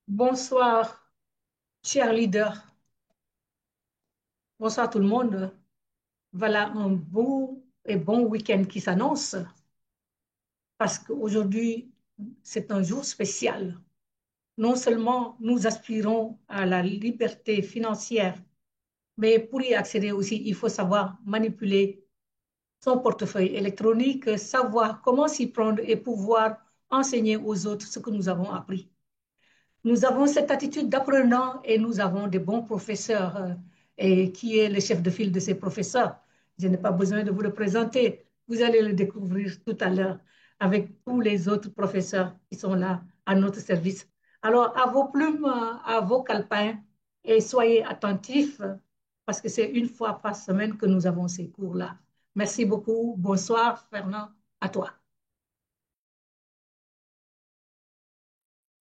Bonsoir, cher leader. Bonsoir tout le monde. Voilà un beau et bon week-end qui s'annonce parce qu'aujourd'hui, c'est un jour spécial. Non seulement nous aspirons à la liberté financière, mais pour y accéder aussi, il faut savoir manipuler son portefeuille électronique, savoir comment s'y prendre et pouvoir enseigner aux autres ce que nous avons appris. Nous avons cette attitude d'apprenant et nous avons des bons professeurs. Et qui est le chef de file de ces professeurs? Je n'ai pas besoin de vous le présenter. Vous allez le découvrir tout à l'heure avec tous les autres professeurs qui sont là à notre service. Alors, à vos plumes, à vos calepins, et soyez attentifs parce que c'est une fois par semaine que nous avons ces cours-là. Merci beaucoup. Bonsoir, Fernand. À toi.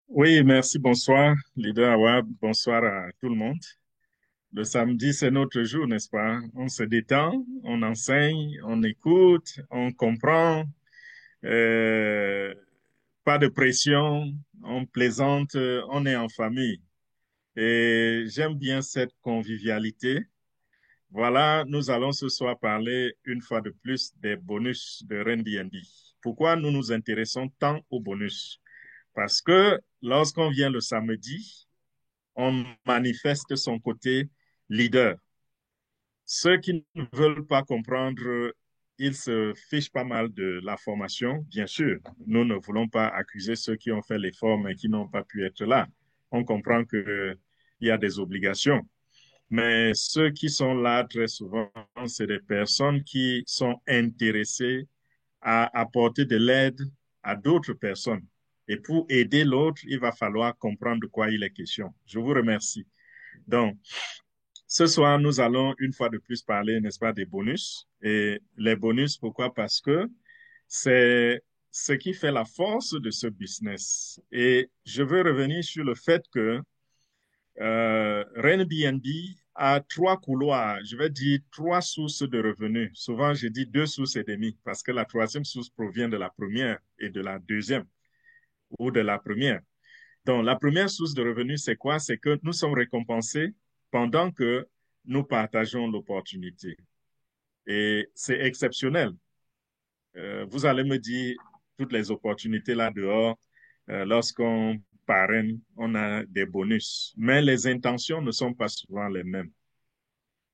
Oui, merci, bonsoir, leader Awad, bonsoir à tout le monde. Le samedi, c'est notre jour, n'est-ce pas? On se détend, on enseigne, on écoute, on comprend, euh, pas de pression, on plaisante, on est en famille. Et j'aime bien cette convivialité. Voilà, nous allons ce soir parler une fois de plus des bonus de Airbnb. Pourquoi nous nous intéressons tant aux bonus? Parce que lorsqu'on vient le samedi, on manifeste son côté leader. Ceux qui ne veulent pas comprendre, ils se fichent pas mal de la formation. Bien sûr, nous ne voulons pas accuser ceux qui ont fait l'effort mais qui n'ont pas pu être là. On comprend qu'il y a des obligations. Mais ceux qui sont là très souvent, c'est des personnes qui sont intéressées à apporter de l'aide à d'autres personnes. Et pour aider l'autre, il va falloir comprendre de quoi il est question. Je vous remercie. Donc, ce soir, nous allons une fois de plus parler, n'est-ce pas, des bonus. Et les bonus, pourquoi? Parce que c'est ce qui fait la force de ce business. Et je veux revenir sur le fait que Airbnb a trois couloirs, je vais dire trois sources de revenus. Souvent, je dis deux sources et demie parce que la troisième source provient de la première et de la deuxième ou de la première. Donc, la première source de revenus, c'est quoi? C'est que nous sommes récompensés pendant que nous partageons l'opportunité. Et c'est exceptionnel. Vous allez me dire toutes les opportunités là dehors, lorsqu'on parraine, on a des bonus. Mais les intentions ne sont pas souvent les mêmes.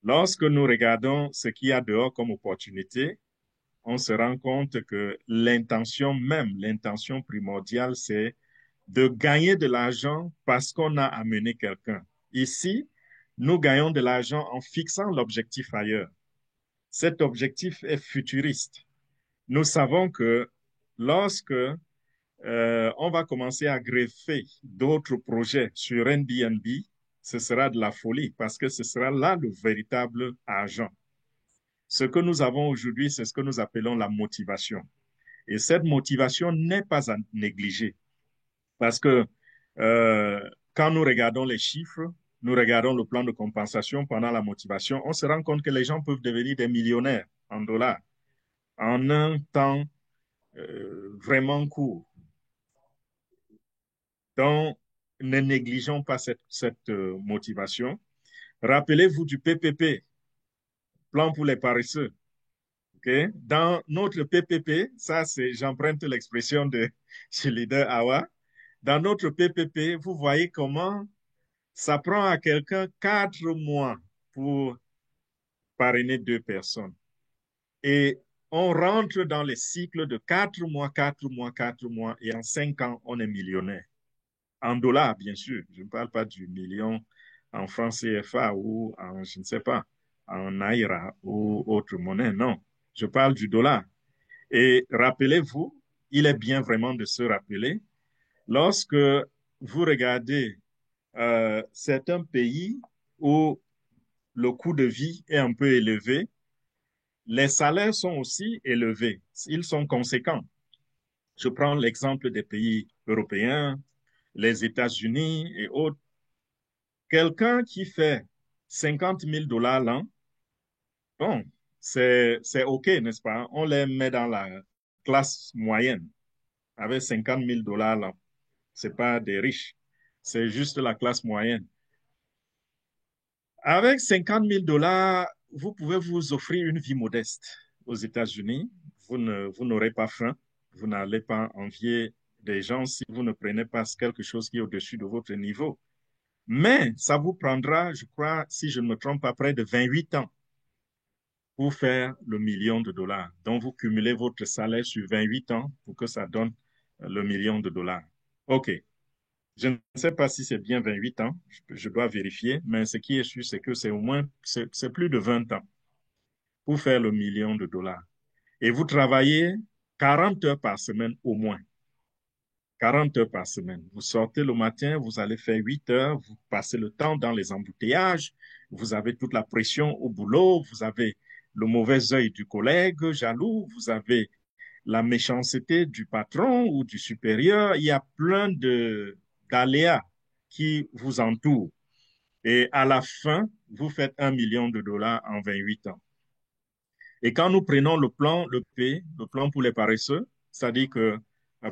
Lorsque nous regardons ce qu'il y a dehors comme opportunité, on se rend compte que l'intention même, l'intention primordiale, c'est de gagner de l'argent parce qu'on a amené quelqu'un. Ici, nous gagnons de l'argent en fixant l'objectif ailleurs. Cet objectif est futuriste. Nous savons que lorsque on va commencer à greffer d'autres projets sur Airbnb, ce sera de la folie parce que ce sera là le véritable argent. Ce que nous avons aujourd'hui, c'est ce que nous appelons la motivation. Et cette motivation n'est pas à négliger parce que quand nous regardons les chiffres, nous regardons le plan de compensation pendant la motivation, on se rend compte que les gens peuvent devenir des millionnaires en dollars en un temps vraiment court. Donc, ne négligeons pas cette motivation. Rappelez-vous du PPP, plan pour les paresseux. Okay? Dans notre PPP, ça c'est, j'emprunte l'expression de chez Leader Awa, dans notre PPP, vous voyez comment ça prend à quelqu'un 4 mois pour parrainer 2 personnes. Et on rentre dans les cycles de 4 mois, 4 mois, 4 mois, et en 5 ans, on est millionnaire. En dollars, bien sûr. Je ne parle pas du million en francs CFA ou en, je ne sais pas, en naira ou autre monnaie. Non, je parle du dollar. Et rappelez-vous, il est bien vraiment de se rappeler, lorsque vous regardez certains pays où le coût de vie est un peu élevé, les salaires sont aussi élevés. Ils sont conséquents. Je prends l'exemple des pays européens, les États-Unis et autres. Quelqu'un qui fait 50 000 $ l'an, bon, c'est OK, n'est-ce pas? On les met dans la classe moyenne avec 50 000 $ là. C'est pas des riches, c'est juste la classe moyenne. Avec 50 000 $, vous pouvez vous offrir une vie modeste aux États-Unis. Vous n'aurez pas faim, vous n'allez pas envier des gens si vous ne prenez pas quelque chose qui est au-dessus de votre niveau. Mais ça vous prendra, je crois, si je ne me trompe pas, près de 28 ans pour faire le million de dollars. Donc, vous cumulez votre salaire sur 28 ans pour que ça donne le million de dollars. OK. Je ne sais pas si c'est bien 28 ans, je dois vérifier, mais ce qui est sûr, c'est que c'est au moins, c'est plus de 20 ans pour faire le million de dollars. Et vous travaillez 40 heures par semaine au moins. 40 heures par semaine. Vous sortez le matin, vous allez faire 8 heures, vous passez le temps dans les embouteillages, vous avez toute la pression au boulot, vous avez le mauvais œil du collègue jaloux, vous avez la méchanceté du patron ou du supérieur. Il y a plein d'aléas qui vous entourent. Et à la fin, vous faites 1 million de $ en 28 ans. Et quand nous prenons le P, le plan pour les paresseux, c'est-à-dire que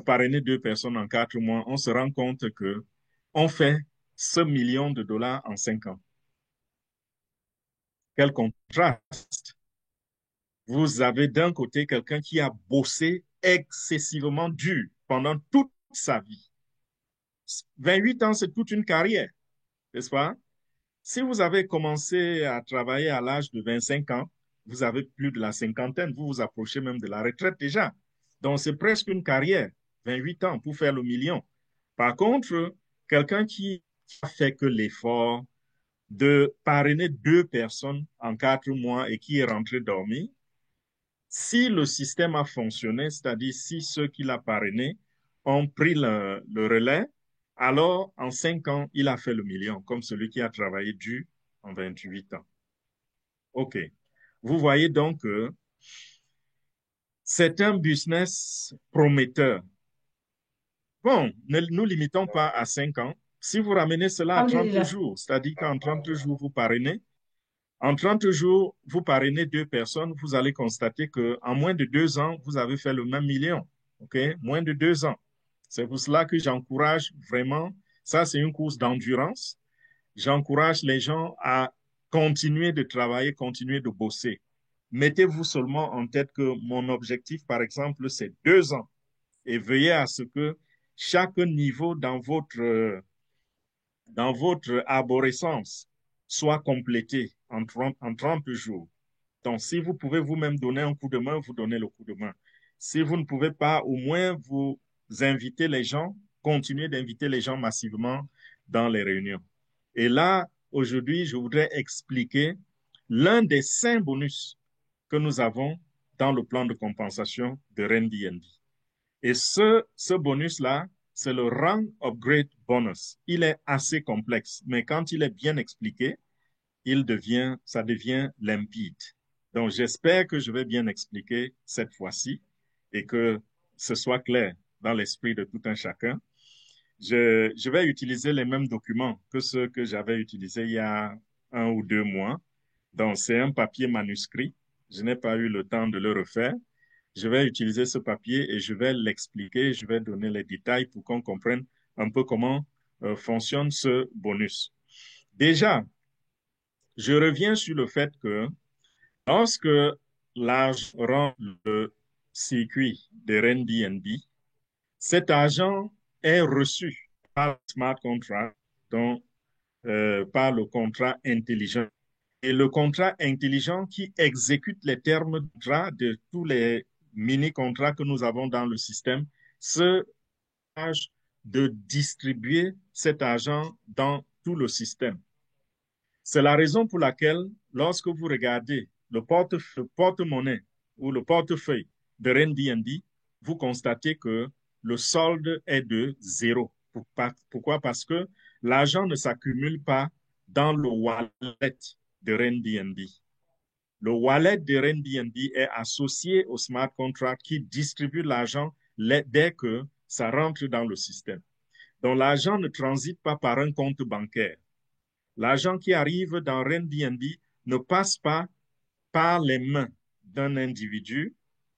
parrainer 2 personnes en 4 mois, on se rend compte que on fait ce million de dollars en 5 ans. Quel contraste! Vous avez d'un côté quelqu'un qui a bossé excessivement dur pendant toute sa vie. 28 ans, c'est toute une carrière, n'est-ce pas? Si vous avez commencé à travailler à l'âge de 25 ans, vous avez plus de la cinquantaine, vous vous approchez même de la retraite déjà. Donc, c'est presque une carrière, 28 ans pour faire le million. Par contre, quelqu'un qui a fait que l'effort de parrainer 2 personnes en 4 mois et qui est rentré dormir, si le système a fonctionné, c'est-à-dire si ceux qui l'ont parrainé ont pris le relais, alors en 5 ans, il a fait le million, comme celui qui a travaillé dur en 28 ans. OK. Vous voyez donc que c'est un business prometteur. Bon, ne nous limitons pas à 5 ans. Si vous ramenez cela à 30 Alhamdulillah. jours, c'est-à-dire qu'en 30 jours, vous parrainez, en 30 jours, vous parrainez 2 personnes, vous allez constater qu'en moins de 2 ans, vous avez fait le même million. OK? Moins de 2 ans. C'est pour cela que j'encourage vraiment, ça c'est une course d'endurance, j'encourage les gens à continuer de travailler, continuer de bosser. Mettez-vous seulement en tête que mon objectif, par exemple, c'est 2 ans. Et veillez à ce que chaque niveau dans votre arborescence soit complété en 30 jours. Donc, si vous pouvez vous-même donner un coup de main, vous donnez le coup de main. Si vous ne pouvez pas, au moins vous invitez les gens, continuez d'inviter les gens massivement dans les réunions. Et là, aujourd'hui, je voudrais expliquer l'un des 5 bonus que nous avons dans le plan de compensation de RenDND. Et ce bonus-là, c'est le Rang Upgrade Bonus. Il est assez complexe, mais quand il est bien expliqué, ça devient limpide. Donc, j'espère que je vais bien expliquer cette fois-ci et que ce soit clair dans l'esprit de tout un chacun. Je vais utiliser les mêmes documents que ceux que j'avais utilisés il y a 1 ou 2 mois. Donc, c'est un papier manuscrit. Je n'ai pas eu le temps de le refaire. Je vais utiliser ce papier et je vais l'expliquer, je vais donner les détails pour qu'on comprenne un peu comment fonctionne ce bonus. Déjà, je reviens sur le fait que lorsque l'argent rend le circuit de RenDNB, cet argent est reçu par le smart contract, donc par le contrat intelligent. Et le contrat intelligent qui exécute les termes de tous les mini-contrats que nous avons dans le système se charge de distribuer cet argent dans tout le système. C'est la raison pour laquelle, lorsque vous regardez le porte-monnaie ou le portefeuille de RenDNB, vous constatez que le solde est de 0. Pourquoi? Parce que l'argent ne s'accumule pas dans le wallet de RenDNB. Le wallet de RenDNB est associé au smart contract qui distribue l'argent dès que ça rentre dans le système. Donc, l'argent ne transite pas par un compte bancaire. L'argent qui arrive dans RenDNB ne passe pas par les mains d'un individu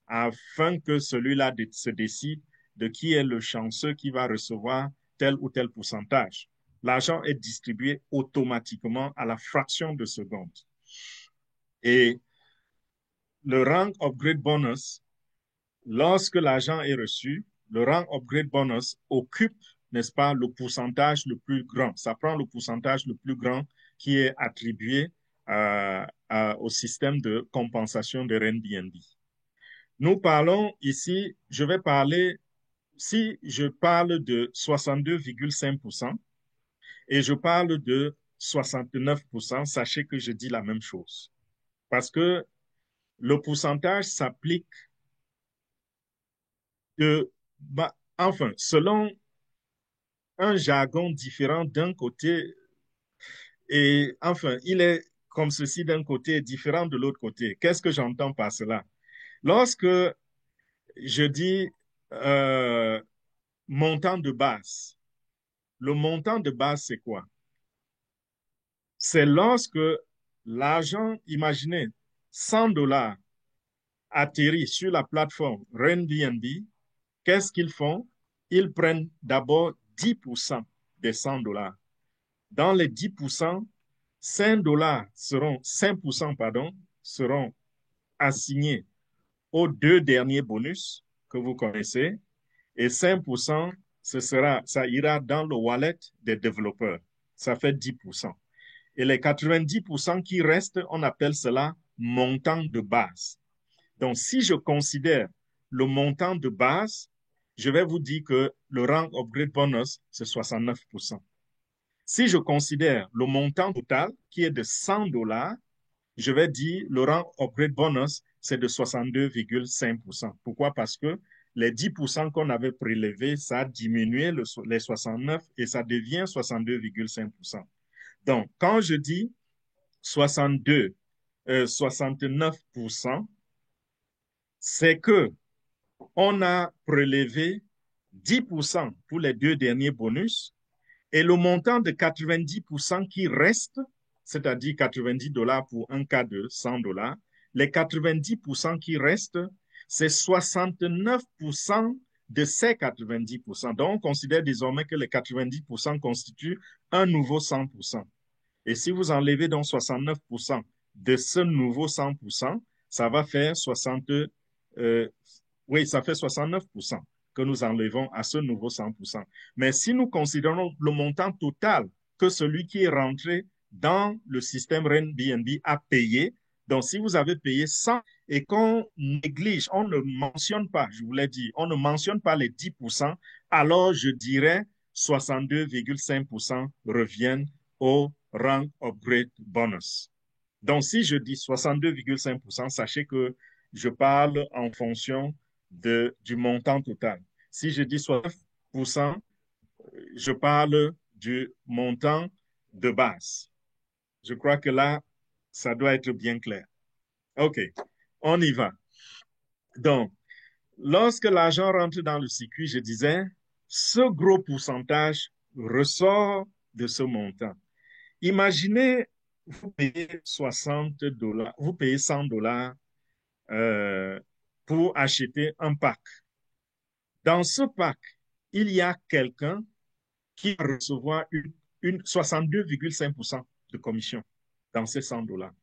afin que celui-là se décide de qui est le chanceux qui va recevoir tel ou tel pourcentage. L'argent est distribué automatiquement à la fraction de seconde. Et le rank upgrade bonus, lorsque l'argent est reçu, le rank upgrade bonus occupe, n'est-ce pas, le pourcentage le plus grand. Ça prend le pourcentage le plus grand qui est attribué au système de compensation de Airbnb. Nous parlons ici, je vais parler, si je parle de 62,5% et je parle de 69%, sachez que je dis la même chose. Parce que le pourcentage s'applique enfin, selon un jargon différent d'un côté, et enfin, il est comme ceci d'un côté et différent de l'autre côté. Qu'est-ce que j'entends par cela? Lorsque je dis montant de base, le montant de base, c'est quoi? C'est lorsque l'argent, imaginez, 100 dollars atterrit sur la plateforme Airbnb, qu'est-ce qu'ils font? Ils prennent d'abord 10% des 100 dollars. Dans les 10%, 5% pardon, seront assignés aux deux derniers bonus que vous connaissez et 5%, ça ira dans le wallet des développeurs. Ça fait 10%. Et les 90% qui restent, on appelle cela montant de base. Donc, si je considère le montant de base, je vais vous dire que le rank upgrade bonus, c'est 69%. Si je considère le montant total, qui est de 100 dollars, je vais dire le rank upgrade bonus, c'est de 62,5%. Pourquoi? Parce que les 10% qu'on avait prélevés, ça a diminué les 69 et ça devient 62,5%. Donc, quand je dis 62, 69%, c'est que on a prélevé 10% pour les deux derniers bonus et le montant de 90% qui reste, c'est-à-dire 90 dollars pour un cas de 100 dollars, les 90% qui restent, c'est 69% de ces 90%. Donc, on considère désormais que les 90% constituent un nouveau 100%. Et si vous enlevez donc 69% de ce nouveau 100%, ça va faire 69% que nous enlevons à ce nouveau 100%. Mais si nous considérons le montant total que celui qui est rentré dans le système Airbnb a payé, donc si vous avez payé 100 et qu'on néglige, on ne mentionne pas, je vous l'ai dit, on ne mentionne pas les 10%, alors je dirais 62,5% reviennent au rank upgrade bonus. Donc, si je dis 62,5%, sachez que je parle en fonction du montant total. Si je dis 69%, je parle du montant de base. Je crois que là, ça doit être bien clair. OK, on y va. Donc, lorsque l'argent rentre dans le circuit, je disais, ce gros pourcentage ressort de ce montant. Imaginez, vous payez 60 dollars, vous payez 100 dollars pour acheter un pack. Dans ce pack, il y a quelqu'un qui va recevoir une 62,5% de commission dans ces 100 dollars.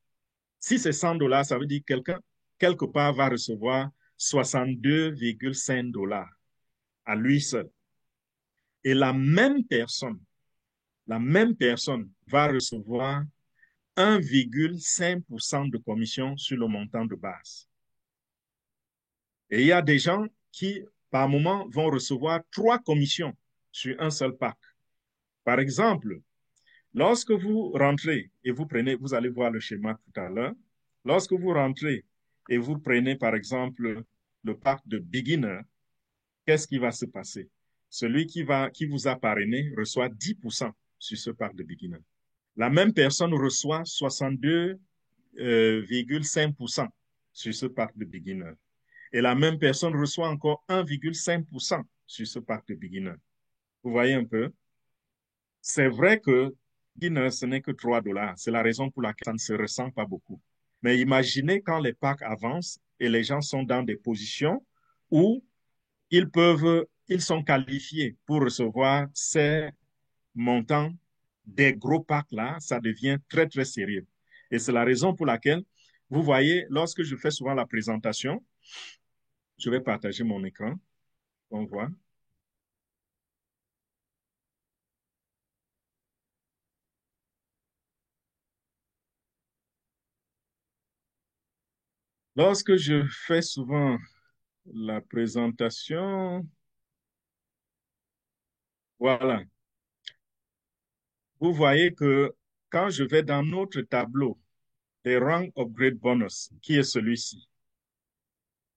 Si c'est 100 dollars, ça veut dire que quelqu'un, quelque part, va recevoir 62,5 dollars à lui seul. Et la même personne va recevoir 1,5% de commission sur le montant de base. Et il y a des gens qui, par moment, vont recevoir 3 commissions sur un seul pack. Par exemple, lorsque vous rentrez et vous prenez, vous allez voir le schéma tout à l'heure, lorsque vous rentrez et vous prenez, par exemple, le pack de beginner, qu'est-ce qui va se passer? Celui qui vous a parrainé reçoit 10% sur ce pack de beginner. La même personne reçoit 62,5% sur ce pack de beginner. Et la même personne reçoit encore 1,5% sur ce pack de beginner. Vous voyez un peu? C'est vrai que beginner, ce n'est que 3 dollars. C'est la raison pour laquelle ça ne se ressent pas beaucoup. Mais imaginez quand les packs avancent et les gens sont dans des positions où ils sont qualifiés pour recevoir ces montants des gros packs là, ça devient très, très sérieux. Et c'est la raison pour laquelle, vous voyez, lorsque je fais souvent la présentation, je vais partager mon écran, on voit. Lorsque je fais souvent la présentation, voilà, vous voyez que quand je vais dans notre tableau des rank upgrade bonus, qui est celui-ci,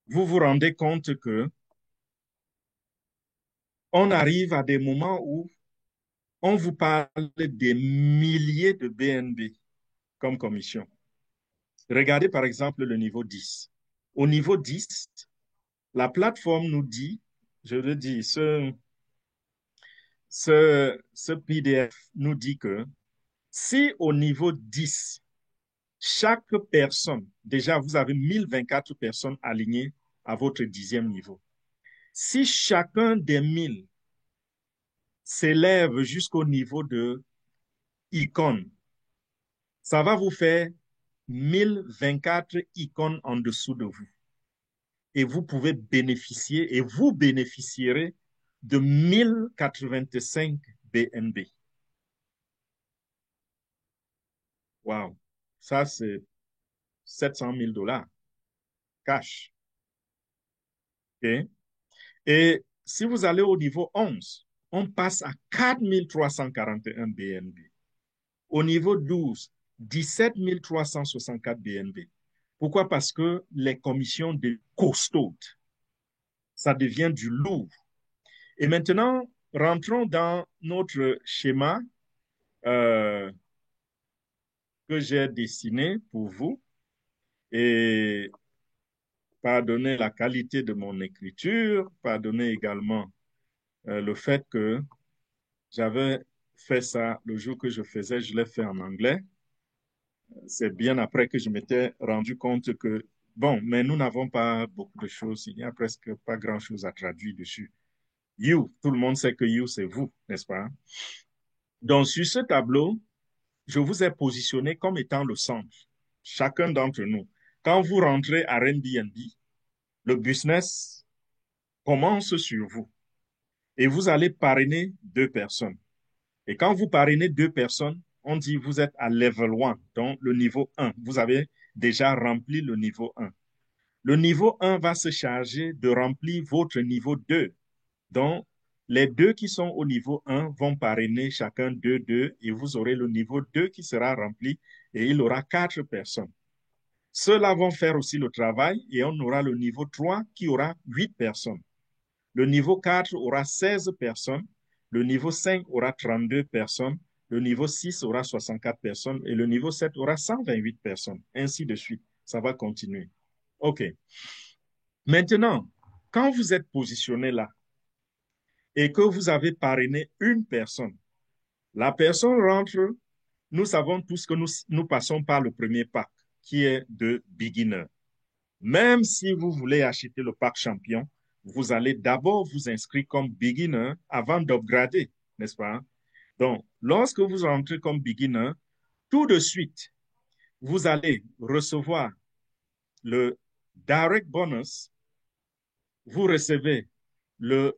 vous vous rendez compte que on arrive à des moments où on vous parle des milliers de BNB comme commission. Regardez par exemple le niveau 10. Au niveau 10, la plateforme nous dit, je le dis, ce PDF nous dit que si au niveau 10, chaque personne, déjà vous avez 1024 personnes alignées à votre 10e niveau. Si chacun des 1000 s'élève jusqu'au niveau de icône, ça va vous faire 1024 icônes en dessous de vous. Et vous pouvez bénéficier, et vous bénéficierez de 1085 BNB. Wow. Ça, c'est 700 000 dollars cash. Okay? Et si vous allez au niveau 11, on passe à 4341 BNB. Au niveau 12, 17 364 BNB. Pourquoi? Parce que les commissions de costaudes, ça devient du lourd. Et maintenant, rentrons dans notre schéma euh, que j'ai dessiné pour vous. Et pardonnez la qualité de mon écriture, pardonnez également le fait que j'avais fait ça le jour que je faisais, je l'ai fait en anglais. C'est bien après que je m'étais rendu compte que, bon, mais nous n'avons pas beaucoup de choses, il n'y a presque pas grand-chose à traduire dessus. You, tout le monde sait que you, c'est vous, n'est-ce pas? Donc, sur ce tableau, je vous ai positionné comme étant le centre, chacun d'entre nous. Quand vous rentrez à Airbnb, le business commence sur vous et vous allez parrainer deux personnes. Et quand vous parrainez deux personnes, on dit vous êtes à level 1, donc le niveau 1. Vous avez déjà rempli le niveau 1. Le niveau 1 va se charger de remplir votre niveau 2. Donc, les deux qui sont au niveau 1 vont parrainer chacun deux et vous aurez le niveau 2 qui sera rempli et il aura 4 personnes. Ceux-là vont faire aussi le travail et on aura le niveau 3 qui aura 8 personnes. Le niveau 4 aura 16 personnes. Le niveau 5 aura 32 personnes. Le niveau 6 aura 64 personnes. Et le niveau 7 aura 128 personnes. Ainsi de suite. Ça va continuer. OK. Maintenant, quand vous êtes positionné là et que vous avez parrainé une personne, la personne rentre, nous savons tous que nous passons par le premier pack qui est de beginner. Même si vous voulez acheter le pack champion, vous allez d'abord vous inscrire comme beginner avant d'upgrader, n'est-ce pas? Donc, lorsque vous entrez comme beginner, tout de suite, vous allez recevoir le direct bonus, vous recevez le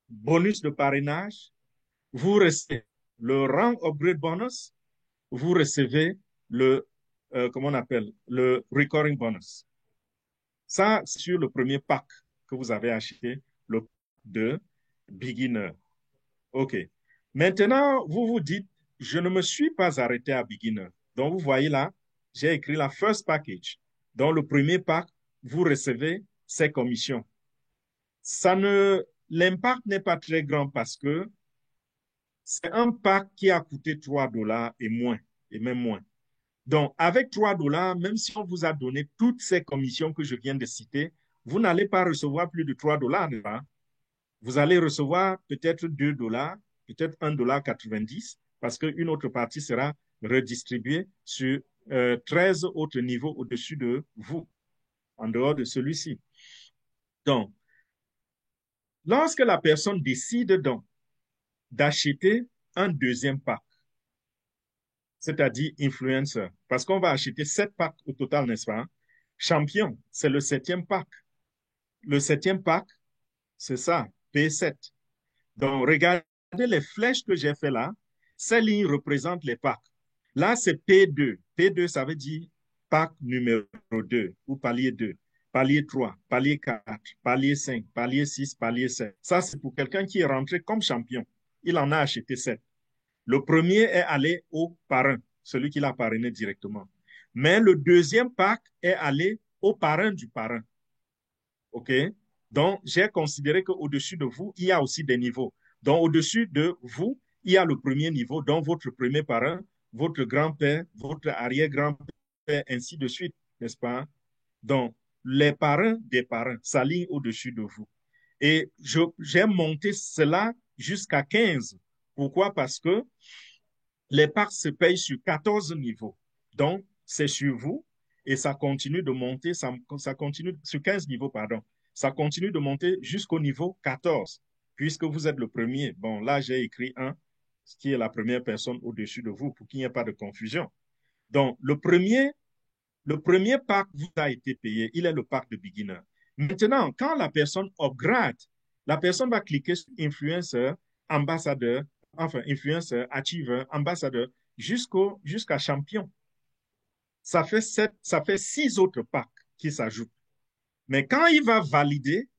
bonus de parrainage, vous recevez le rank upgrade bonus, vous recevez comment on appelle, le recurring bonus. Ça, c'est sur le premier pack que vous avez acheté, le pack de beginner. OK. Maintenant, vous vous dites, je ne me suis pas arrêté à beginner. Donc, vous voyez là, j'ai écrit la first package. Dans le premier pack, vous recevez ces commissions. L'impact n'est pas très grand parce que c'est un pack qui a coûté 3 dollars et moins, et même moins. Donc, avec 3 dollars, même si on vous a donné toutes ces commissions que je viens de citer, vous n'allez pas recevoir plus de 3 dollars. Vous allez recevoir peut-être 2 dollars, peut-être 1,90 $ parce qu'une autre partie sera redistribuée sur 13 autres niveaux au-dessus de vous, en dehors de celui-ci. Donc, lorsque la personne décide donc d'acheter un deuxième pack, c'est-à-dire influencer, parce qu'on va acheter 7 packs au total, n'est-ce pas? Champion, c'est le septième pack. Le septième pack, c'est ça, P7. Donc, regardez les flèches que j'ai fait là. Ces lignes représentent les packs. Là, c'est P2. P2, ça veut dire pack numéro 2 ou palier 2, palier 3, palier 4, palier 5, palier 6, palier 7. Ça, c'est pour quelqu'un qui est rentré comme champion. Il en a acheté 7. Le premier est allé au parrain, celui qui l'a parrainé directement. Mais le deuxième pack est allé au parrain du parrain. OK? Donc, j'ai considéré qu'au-dessus de vous, il y a aussi des niveaux. Donc, au-dessus de vous, il y a le premier niveau, donc votre premier parrain, votre grand-père, votre arrière-grand-père, ainsi de suite, n'est-ce pas? Donc, les parrains des parrains s'alignent au-dessus de vous. Et j'ai monté cela jusqu'à 15. Pourquoi? Parce que les parcs se payent sur 14 niveaux. Donc, c'est sur vous et ça continue de monter, ça continue sur 15 niveaux, pardon. Ça continue de monter jusqu'au niveau 14, puisque vous êtes le premier. Bon, là, j'ai écrit un, ce qui est la première personne au-dessus de vous pour qu'il n'y ait pas de confusion. Donc, le premier pack vous a été payé, il est le pack de beginner. Maintenant, quand la personne upgrade, la personne va cliquer sur influenceur, ambassadeur, enfin influenceur, achiever, ambassadeur, jusqu'à champion. Ça fait 6 autres packs qui s'ajoutent. Mais quand il va valider,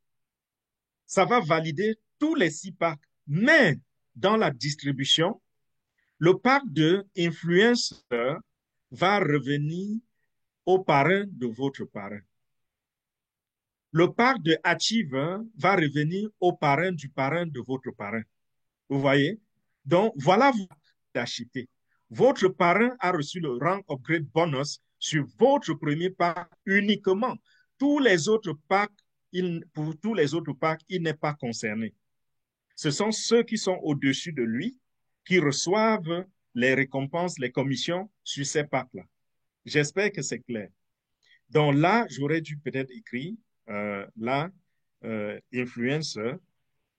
ça va valider tous les 6 packs. Mais dans la distribution, le pack de influenceur va revenir au parrain de votre parrain. Le pack de Achiever va revenir au parrain de votre parrain. Vous voyez? Donc, voilà vous d'acheter. Votre parrain a reçu le rank upgrade bonus sur votre premier pack uniquement. Pour tous les autres packs, il n'est pas concerné. Ce sont ceux qui sont au-dessus de lui qui reçoivent les récompenses, les commissions sur ces packs-là. J'espère que c'est clair. Donc là, j'aurais dû peut-être écrire là, influencer,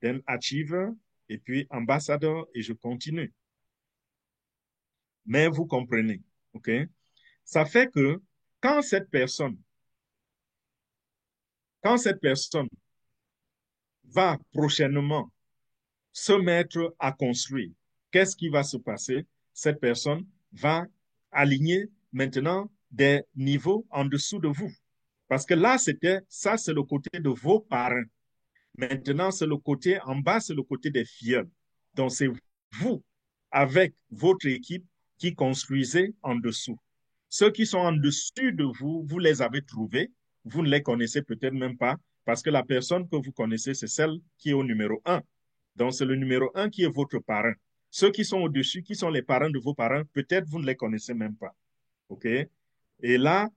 then achiever, et puis ambassadeur, et je continue. Mais vous comprenez, OK? Ça fait que quand cette personne, quand cette personne va prochainement se mettre à construire, qu'est-ce qui va se passer? Cette personne va aligner maintenant des niveaux en dessous de vous. Parce que là, ça, c'est le côté de vos parents. Maintenant, c'est le côté en bas, c'est le côté des filleuls. Donc, c'est vous, avec votre équipe, qui construisez en dessous. Ceux qui sont en dessus de vous, vous les avez trouvés. Vous ne les connaissez peut-être même pas parce que la personne que vous connaissez, c'est celle qui est au numéro 1. Donc, c'est le numéro 1 qui est votre parrain. Ceux qui sont au-dessus, qui sont les parrains de vos parrains, peut-être vous ne les connaissez même pas. OK? Et là,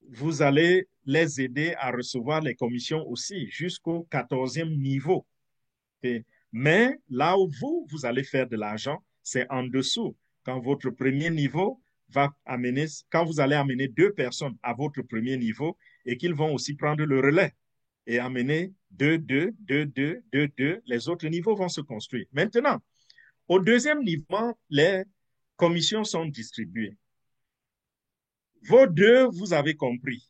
vous allez les aider à recevoir les commissions aussi jusqu'au 14e niveau. Okay? Mais là où vous allez faire de l'argent, c'est en dessous. Quand votre premier niveau va amener, quand vous allez amener 2 personnes à votre premier niveau et qu'ils vont aussi prendre le relais et amener 2, 2, 2, 2, 2, 2, les autres niveaux vont se construire. Maintenant, au deuxième niveau, les commissions sont distribuées. Vos 2, vous avez compris.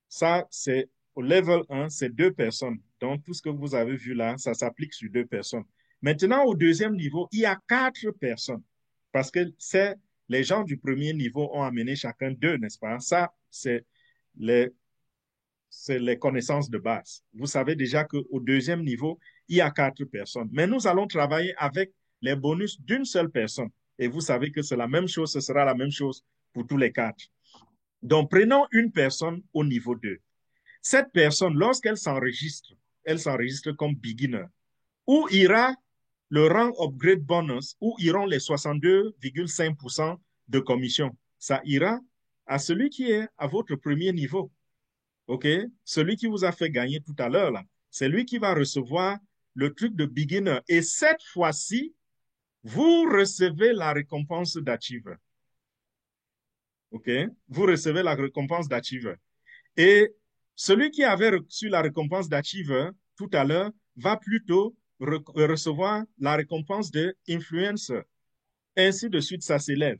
Ça, c'est au level 1, c'est 2 personnes. Donc, tout ce que vous avez vu là, ça s'applique sur 2 personnes. Maintenant, au deuxième niveau, il y a 4 personnes. Parce que les gens du premier niveau ont amené chacun 2, n'est-ce pas? Ça, les, c'est les connaissances de base. Vous savez déjà qu'au deuxième niveau, il y a 4 personnes. Mais nous allons travailler avec les bonus d'une seule personne. Et vous savez que c'est la même chose, ce sera la même chose pour tous les 4. Donc, prenons une personne au niveau 2. Cette personne, lorsqu'elle s'enregistre, elle s'enregistre comme beginner. Où ira le rang upgrade bonus, où iront les 62,5% de commission? Ça ira à celui qui est à votre premier niveau. OK? Celui qui vous a fait gagner tout à l'heure, là. C'est lui qui va recevoir le truc de beginner. Et cette fois-ci, vous recevez la récompense d'achiever. OK? Vous recevez la récompense d'achiever. Et celui qui avait reçu la récompense d'achiever tout à l'heure va plutôt recevoir la récompense de influencer. Ainsi de suite, ça s'élève.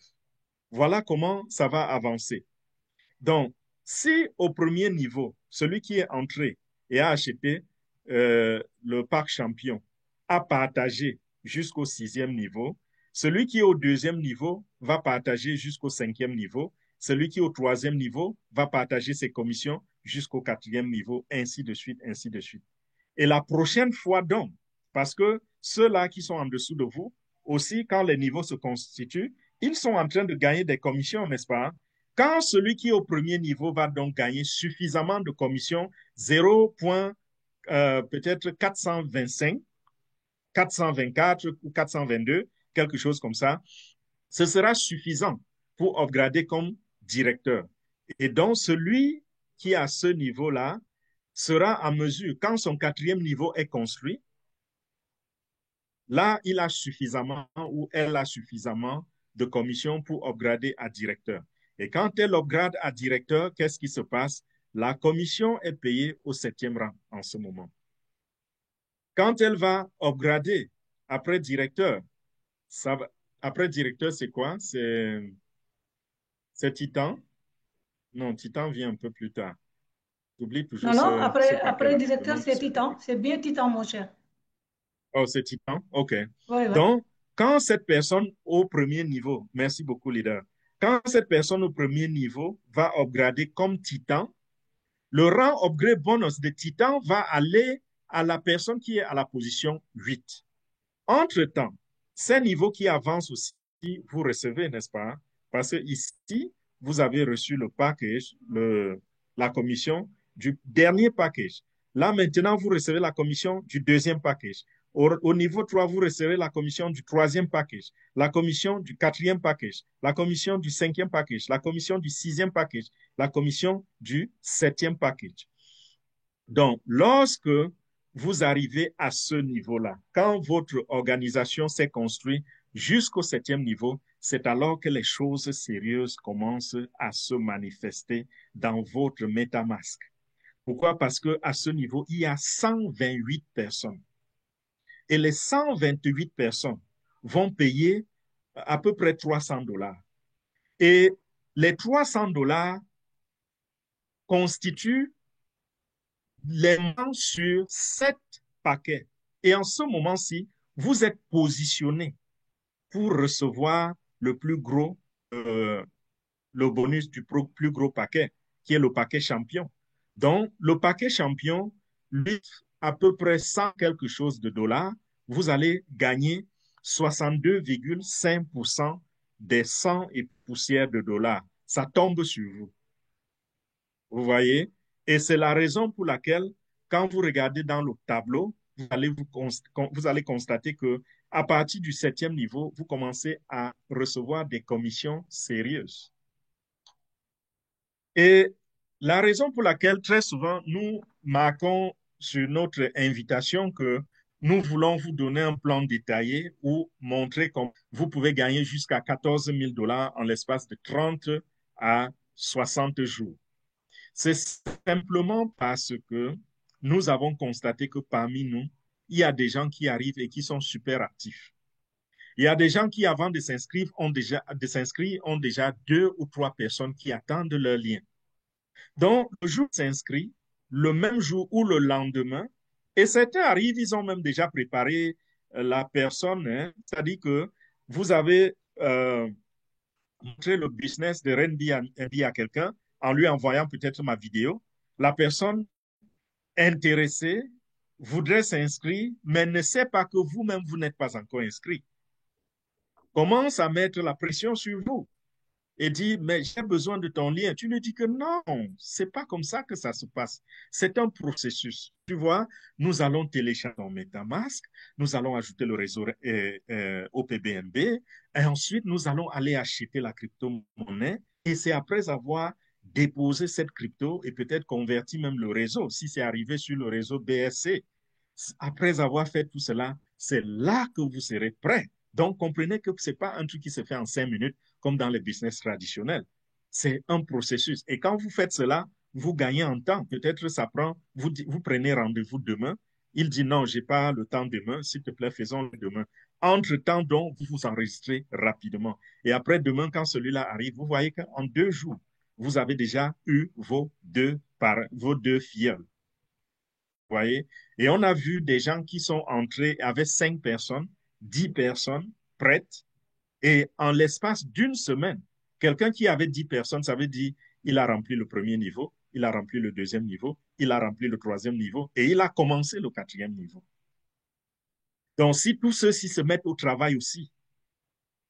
Voilà comment ça va avancer. Donc, si au premier niveau, celui qui est entré et a acheté le parc champion a partagé jusqu'au sixième niveau, celui qui est au deuxième niveau va partager jusqu'au cinquième niveau, celui qui est au troisième niveau va partager ses commissions jusqu'au quatrième niveau, ainsi de suite, ainsi de suite. Et la prochaine fois donc, parce que ceux-là qui sont en dessous de vous, aussi, quand les niveaux se constituent, ils sont en train de gagner des commissions, n'est-ce pas? Quand celui qui est au premier niveau va donc gagner suffisamment de commissions, 0, peut-être 425, 424 ou 422, quelque chose comme ça, ce sera suffisant pour upgrader comme directeur. Et donc, celui qui est à ce niveau-là sera à mesure, quand son quatrième niveau est construit, là, il a suffisamment ou elle a suffisamment de commissions pour upgrader à directeur. Et quand elle upgrade à directeur, qu'est-ce qui se passe? La commission est payée au septième rang en ce moment. Quand elle va upgrader après directeur, ça va, après directeur, c'est quoi? C'est Titan? Non, Titan vient un peu plus tard. J'oublie toujours Non, non, ce après paquet-là, le directeur, nom de c'est ce Titan. paquet. C'est bien Titan, mon cher. Oh, c'est Titan? OK. Oui, oui. Donc, quand cette personne au premier niveau, merci beaucoup, leader, quand cette personne au premier niveau va upgrader comme Titan, le rang upgrade bonus de Titan va aller à la personne qui est à la position 8. Entre-temps, ces niveaux qui avancent aussi, vous recevez, n'est-ce pas? Parce que ici, vous avez reçu le package, la commission du dernier package. Là, maintenant, vous recevez la commission du deuxième package. Au niveau 3, vous recevez la commission du troisième package, la commission du quatrième package, la commission du cinquième package, la commission du sixième package, la commission du septième package. Donc, lorsque vous arrivez à ce niveau-là, quand votre organisation s'est construite jusqu'au septième niveau, c'est alors que les choses sérieuses commencent à se manifester dans votre MetaMask. Pourquoi? Parce qu'à ce niveau, il y a 128 personnes. Et les 128 personnes vont payer à peu près 300 dollars. Et les 300 dollars constituent les mains sur 7 paquets. Et en ce moment-ci, vous êtes positionné pour recevoir le plus gros, euh, le bonus du plus gros paquet, qui est le paquet champion. Donc, le paquet champion, lui, à peu près 100 quelque chose de dollars, vous allez gagner 62,5% des 100 et poussières de dollars. Ça tombe sur vous. Vous voyez? Et c'est la raison pour laquelle, quand vous regardez dans le tableau, vous allez constater que à partir du septième niveau, vous commencez à recevoir des commissions sérieuses. Et la raison pour laquelle très souvent nous marquons sur notre invitation que nous voulons vous donner un plan détaillé ou montrer comment vous pouvez gagner jusqu'à 14 000 dollars en l'espace de 30 à 60 jours. C'est simplement parce que nous avons constaté que parmi nous, il y a des gens qui arrivent et qui sont super actifs. Il y a des gens qui, avant de s'inscrire, ont déjà 2 ou 3 personnes qui attendent leur lien. Donc, le jour où s'inscrit, le même jour ou le lendemain, et certains arrivent, ils ont même déjà préparé la personne, hein, c'est-à-dire que vous avez montré le business de Airbnb à quelqu'un en lui envoyant peut-être ma vidéo. La personne intéressée voudrait s'inscrire, mais ne sait pas que vous-même, vous n'êtes pas encore inscrit. Commence à mettre la pression sur vous et dit, mais j'ai besoin de ton lien. Tu lui dis que non, c'est pas comme ça que ça se passe. C'est un processus. Tu vois, nous allons télécharger ton MetaMask, nous allons ajouter le réseau OPBNB, et ensuite nous allons aller acheter la crypto-monnaie. Et c'est après avoir déposé cette crypto et peut-être converti même le réseau, si c'est arrivé sur le réseau BSC. Après avoir fait tout cela, c'est là que vous serez prêt. Donc, comprenez que ce n'est pas un truc qui se fait en 5 minutes comme dans les business traditionnels. C'est un processus. Et quand vous faites cela, vous gagnez en temps. Peut-être ça prend, vous prenez rendez-vous demain. Il dit non, j'ai pas le temps demain. S'il te plaît, faisons-le demain. Entre-temps, donc, vous vous enregistrez rapidement. Et après demain, quand celui-là arrive, vous voyez qu'en 2 jours, vous avez déjà eu vos deux filleuls. Vous voyez? Et on a vu des gens qui sont entrés avec 5 personnes, 10 personnes prêtes. Et en l'espace d'une semaine, quelqu'un qui avait 10 personnes, ça veut dire il a rempli le premier niveau, il a rempli le deuxième niveau, il a rempli le troisième niveau et il a commencé le quatrième niveau. Donc, si tous ceux-ci se mettent au travail aussi,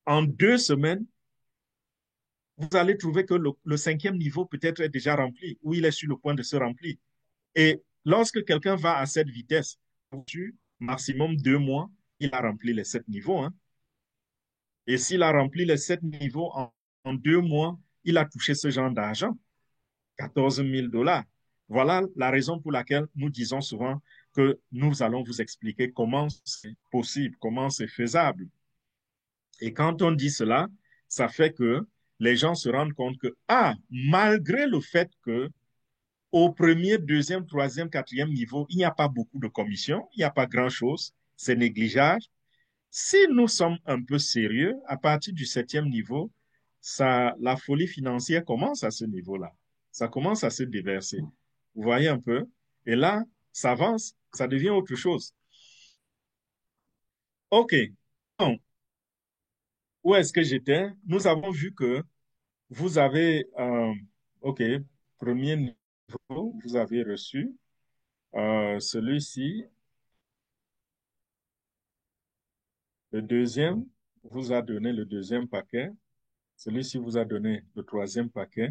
en 2 semaines, vous allez trouver que le cinquième niveau peut-être est déjà rempli ou il est sur le point de se remplir. Et lorsque quelqu'un va à cette vitesse, maximum 2 mois, il a rempli les 7 niveaux. Hein. Et s'il a rempli les 7 niveaux en 2 mois, il a touché ce genre d'argent, 14 000 dollars. Voilà la raison pour laquelle nous disons souvent que nous allons vous expliquer comment c'est possible, comment c'est faisable. Et quand on dit cela, ça fait que les gens se rendent compte que, malgré le fait que au premier, deuxième, troisième, quatrième niveau, il n'y a pas beaucoup de commissions, il n'y a pas grand-chose, c'est négligeable. Si nous sommes un peu sérieux, à partir du 7e niveau, la folie financière commence à ce niveau-là. Ça commence à se déverser. Vous voyez un peu? Et là, ça avance, ça devient autre chose. OK. Donc, où est-ce que j'étais? Nous avons vu que vous avez, OK, premier niveau, vous avez reçu. Celui-ci, le deuxième, vous a donné le deuxième paquet. Celui-ci vous a donné le troisième paquet.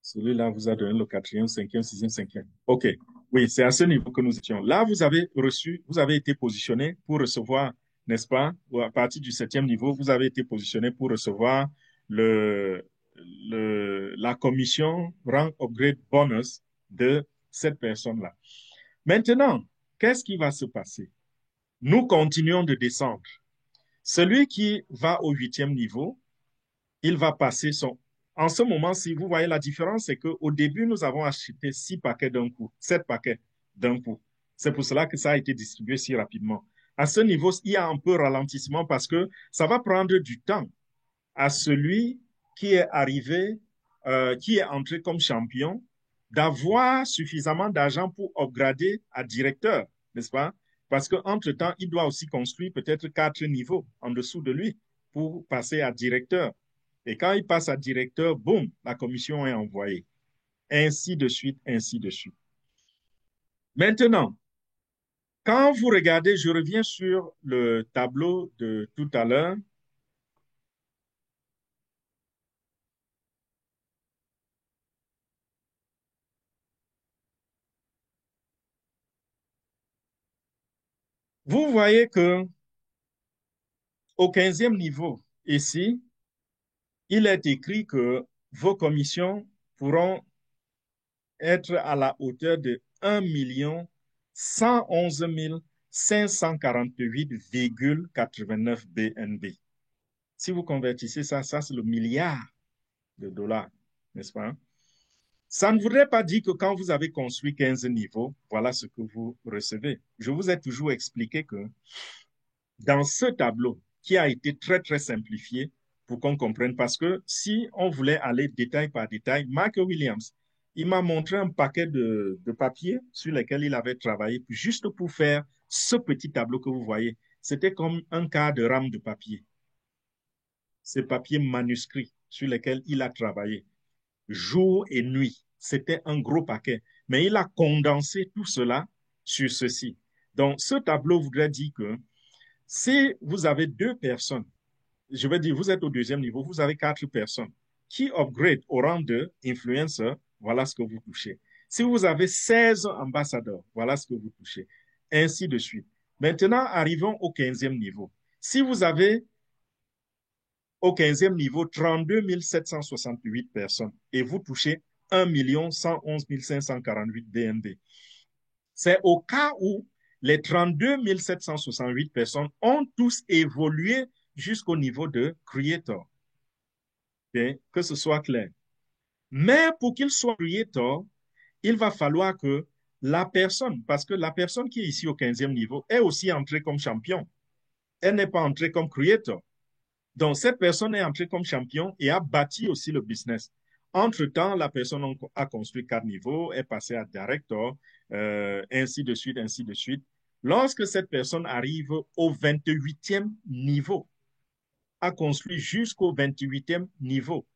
Celui-là vous a donné le quatrième, cinquième, sixième, cinquième. OK. Oui, c'est à ce niveau que nous étions. Là, vous avez reçu, vous avez été positionné pour recevoir, n'est-ce pas? Ou à partir du 7e niveau, vous avez été positionné pour recevoir la commission Rank Upgrade Bonus de cette personne-là. Maintenant, qu'est-ce qui va se passer? Nous continuons de descendre. Celui qui va au 8e niveau, il va passer son... En ce moment-ci, vous voyez la différence, c'est qu'au début, nous avons acheté 6 paquets d'un coup, 7 paquets d'un coup. C'est pour cela que ça a été distribué si rapidement. À ce niveau, il y a un peu ralentissement parce que ça va prendre du temps à celui qui est arrivé, qui est entré comme champion, d'avoir suffisamment d'argent pour upgrader à directeur, n'est-ce pas? Parce qu'entre-temps, il doit aussi construire peut-être 4 niveaux en dessous de lui pour passer à directeur. Et quand il passe à directeur, boum, la commission est envoyée. Ainsi de suite, ainsi de suite. Maintenant, quand vous regardez, je reviens sur le tableau de tout à l'heure. Vous voyez que au 15e niveau, ici, il est écrit que vos commissions pourront être à la hauteur de 1 111 548,89 BNB. Si vous convertissez ça, ça c'est le milliard de dollars, n'est-ce pas? Ça ne voudrait pas dire que quand vous avez construit 15 niveaux, voilà ce que vous recevez. Je vous ai toujours expliqué que dans ce tableau, qui a été très, très simplifié pour qu'on comprenne, parce que si on voulait aller détail par détail, Mark Williams, il m'a montré un paquet de papiers sur lesquels il avait travaillé, juste pour faire ce petit tableau que vous voyez. C'était comme un quart de rame de papier. Ces papiers manuscrits sur lesquels il a travaillé, jour et nuit. C'était un gros paquet. Mais il a condensé tout cela sur ceci. Donc, ce tableau voudrait dire que si vous avez 2 personnes, je vais dire, vous êtes au 2e niveau, vous avez 4 personnes qui upgrade au rang de influencer, voilà ce que vous touchez. Si vous avez 16 ambassadeurs, voilà ce que vous touchez. Ainsi de suite. Maintenant, arrivons au 15e niveau. Si vous avez au 15e niveau 32 768 personnes et vous touchez 1 111 548 BNB, c'est au cas où les 32 768 personnes ont tous évolué jusqu'au niveau de creator. Okay? Que ce soit clair. Mais pour qu'il soit creator, il va falloir que la personne, parce que la personne qui est ici au 15e niveau est aussi entrée comme champion. Elle n'est pas entrée comme creator. Donc, cette personne est entrée comme champion et a bâti aussi le business. Entre-temps, la personne a construit 4 niveaux, est passée à director, ainsi de suite, ainsi de suite. Lorsque cette personne arrive au 28e niveau, a construit jusqu'au 28e niveau,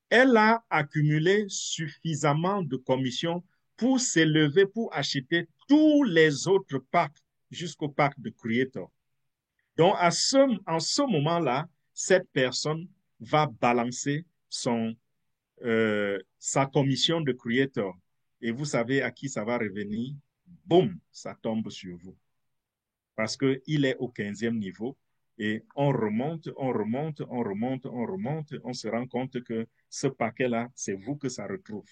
elle a accumulé suffisamment de commissions pour s'élever, pour acheter tous les autres packs jusqu'au pack de Creator. Donc, en ce moment-là, cette personne va balancer sa commission de Creator. Et vous savez à qui ça va revenir? Boum, ça tombe sur vous. Parce qu'il est au 15e niveau et on remonte, on remonte, on remonte, on remonte, on se rend compte que ce paquet-là, c'est vous que ça retrouve.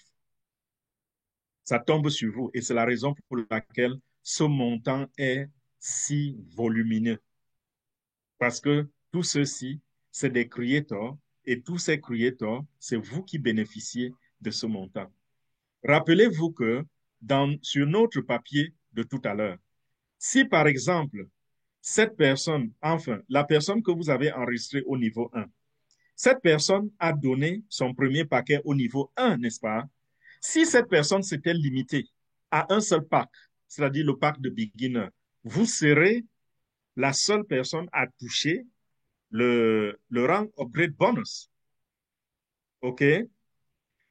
Ça tombe sur vous et c'est la raison pour laquelle ce montant est si volumineux. Parce que tout ceci, c'est des creators et tous ces creators, c'est vous qui bénéficiez de ce montant. Rappelez-vous que sur notre papier de tout à l'heure, si par exemple, cette personne, enfin, la personne que vous avez enregistrée au niveau 1, cette personne a donné son premier paquet au niveau 1, n'est-ce pas? Si cette personne s'était limitée à un seul pack, c'est-à-dire le pack de beginner, vous serez la seule personne à toucher le rang upgrade bonus. OK?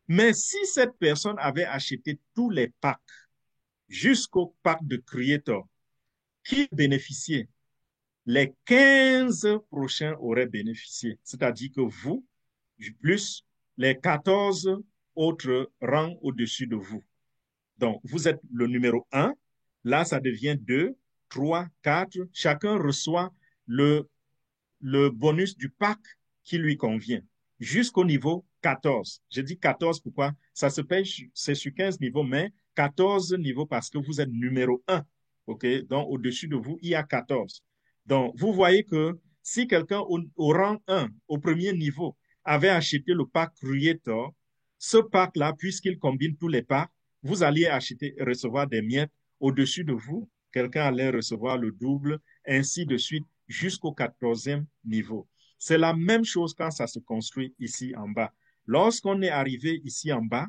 Mais si cette personne avait acheté tous les packs jusqu'au pack de Creator, qui bénéficiait? Les 15 prochains auraient bénéficié. C'est-à-dire que vous, plus les 14 autres rangs au-dessus de vous. Donc, vous êtes le numéro 1. Là, ça devient 2, 3, 4. Chacun reçoit le bonus du pack qui lui convient jusqu'au niveau 14. Je dis 14 pourquoi? Ça se paye, c'est sur 15 niveaux, mais 14 niveaux parce que vous êtes numéro 1. OK? Donc, au-dessus de vous, il y a 14. Donc, vous voyez que si quelqu'un au rang 1, au premier niveau, avait acheté le pack Creator, ce pack-là, puisqu'il combine tous les packs, vous alliez acheter et recevoir des miettes au-dessus de vous. Quelqu'un allait recevoir le double, ainsi de suite jusqu'au 14e niveau. C'est la même chose quand ça se construit ici en bas. Lorsqu'on est arrivé ici en bas,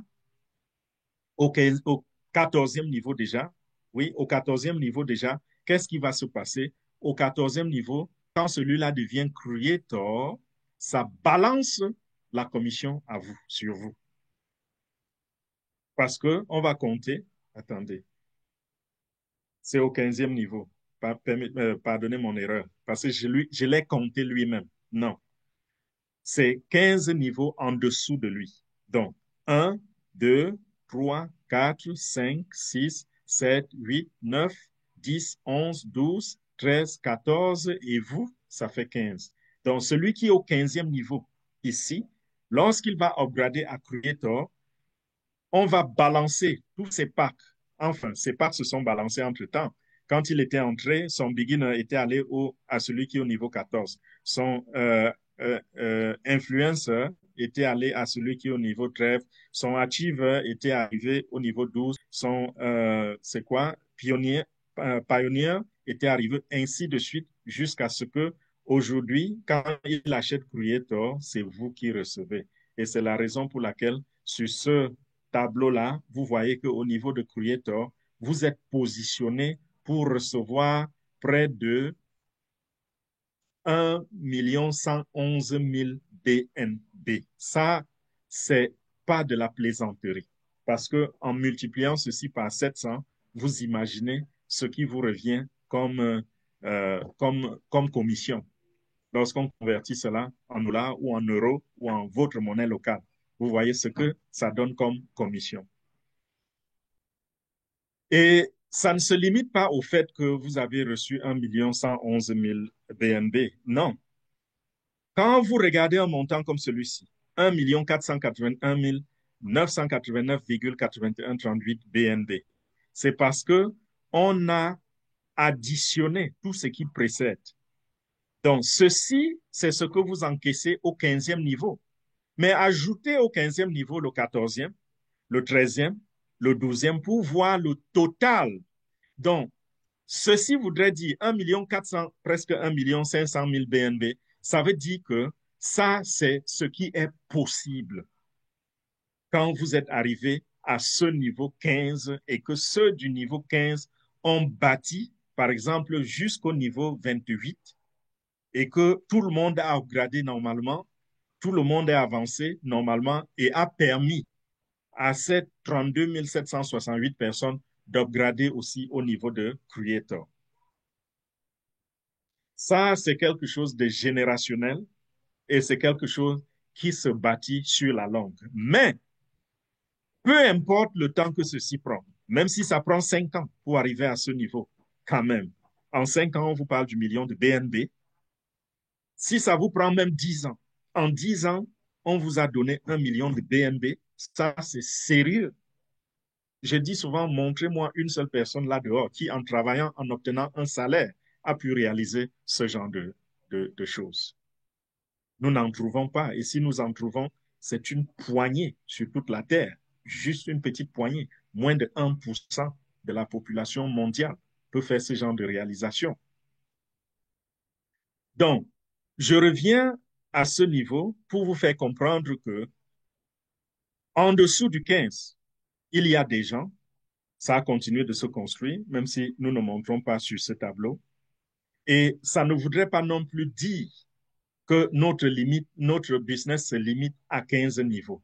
au 14e niveau déjà, oui, au 14e niveau déjà, qu'est-ce qui va se passer? Au 14e niveau, quand celui-là devient creator, ça balance la commission à vous, sur vous. Parce qu'on va compter, attendez, c'est au 15e niveau. Pardonnez mon erreur, parce que je l'ai compté lui-même. Non, c'est 15 niveaux en dessous de lui. Donc, 1, 2, 3, 4, 5, 6, 7, 8, 9, 10, 11, 12, 13, 14 et vous, ça fait 15. Donc, celui qui est au 15e niveau ici, lorsqu'il va upgrader à Creator, on va balancer tous ces packs. Enfin, ces packs se sont balancés entre-temps. Quand il était entré, son beginner était allé à celui qui est au niveau 14. Son influencer était allé à celui qui est au niveau 13. Son achiever était arrivé au niveau 12. Son, c'est quoi, pioneer était arrivé ainsi de suite jusqu'à ce que aujourd'hui, quand il achète Creator, c'est vous qui recevez. Et c'est la raison pour laquelle sur ce tableau-là, vous voyez qu'au niveau de Creator, vous êtes positionné pour recevoir près de 1 111 000 BNB. Ça, c'est pas de la plaisanterie. Parce que en multipliant ceci par 700, vous imaginez ce qui vous revient comme commission lorsqu'on convertit cela en dollars ou en euros ou en votre monnaie locale. Vous voyez ce que ça donne comme commission. Et ça ne se limite pas au fait que vous avez reçu 1 111 000 BNB. Non. Quand vous regardez un montant comme celui-ci, 1 481 989,8138 BNB, c'est parce que on a additionné tout ce qui précède. Donc, ceci, c'est ce que vous encaissez au 15e niveau. Mais ajoutez au 15e niveau le 14e, le 13e, le 12e pour voir le total. Donc, ceci voudrait dire 1 400 000, presque 1 500 000 BNB. Ça veut dire que ça, c'est ce qui est possible quand vous êtes arrivé à ce niveau 15 et que ceux du niveau 15 ont bâti, par exemple, jusqu'au niveau 28 et que tout le monde a upgradé normalement, tout le monde est avancé normalement et a permis à ces 32 768 personnes d'upgrader aussi au niveau de Creator. Ça, c'est quelque chose de générationnel et c'est quelque chose qui se bâtit sur la longue. Mais peu importe le temps que ceci prend, même si ça prend 5 ans pour arriver à ce niveau, quand même, en 5 ans, on vous parle du million de BNB. Si ça vous prend même 10 ans, en 10 ans, on vous a donné 1 million de BNB. Ça, c'est sérieux. Je dis souvent, montrez-moi une seule personne là dehors qui, en travaillant, en obtenant un salaire, a pu réaliser ce genre de choses. Nous n'en trouvons pas. Et si nous en trouvons, c'est une poignée sur toute la Terre, juste une petite poignée. Moins de 1% de la population mondiale peut faire ce genre de réalisation. Donc, je reviens à ce niveau pour vous faire comprendre que en dessous du 15, il y a des gens, ça a continué de se construire, même si nous ne montrons pas sur ce tableau. Et ça ne voudrait pas non plus dire que notre limite, notre business se limite à 15 niveaux.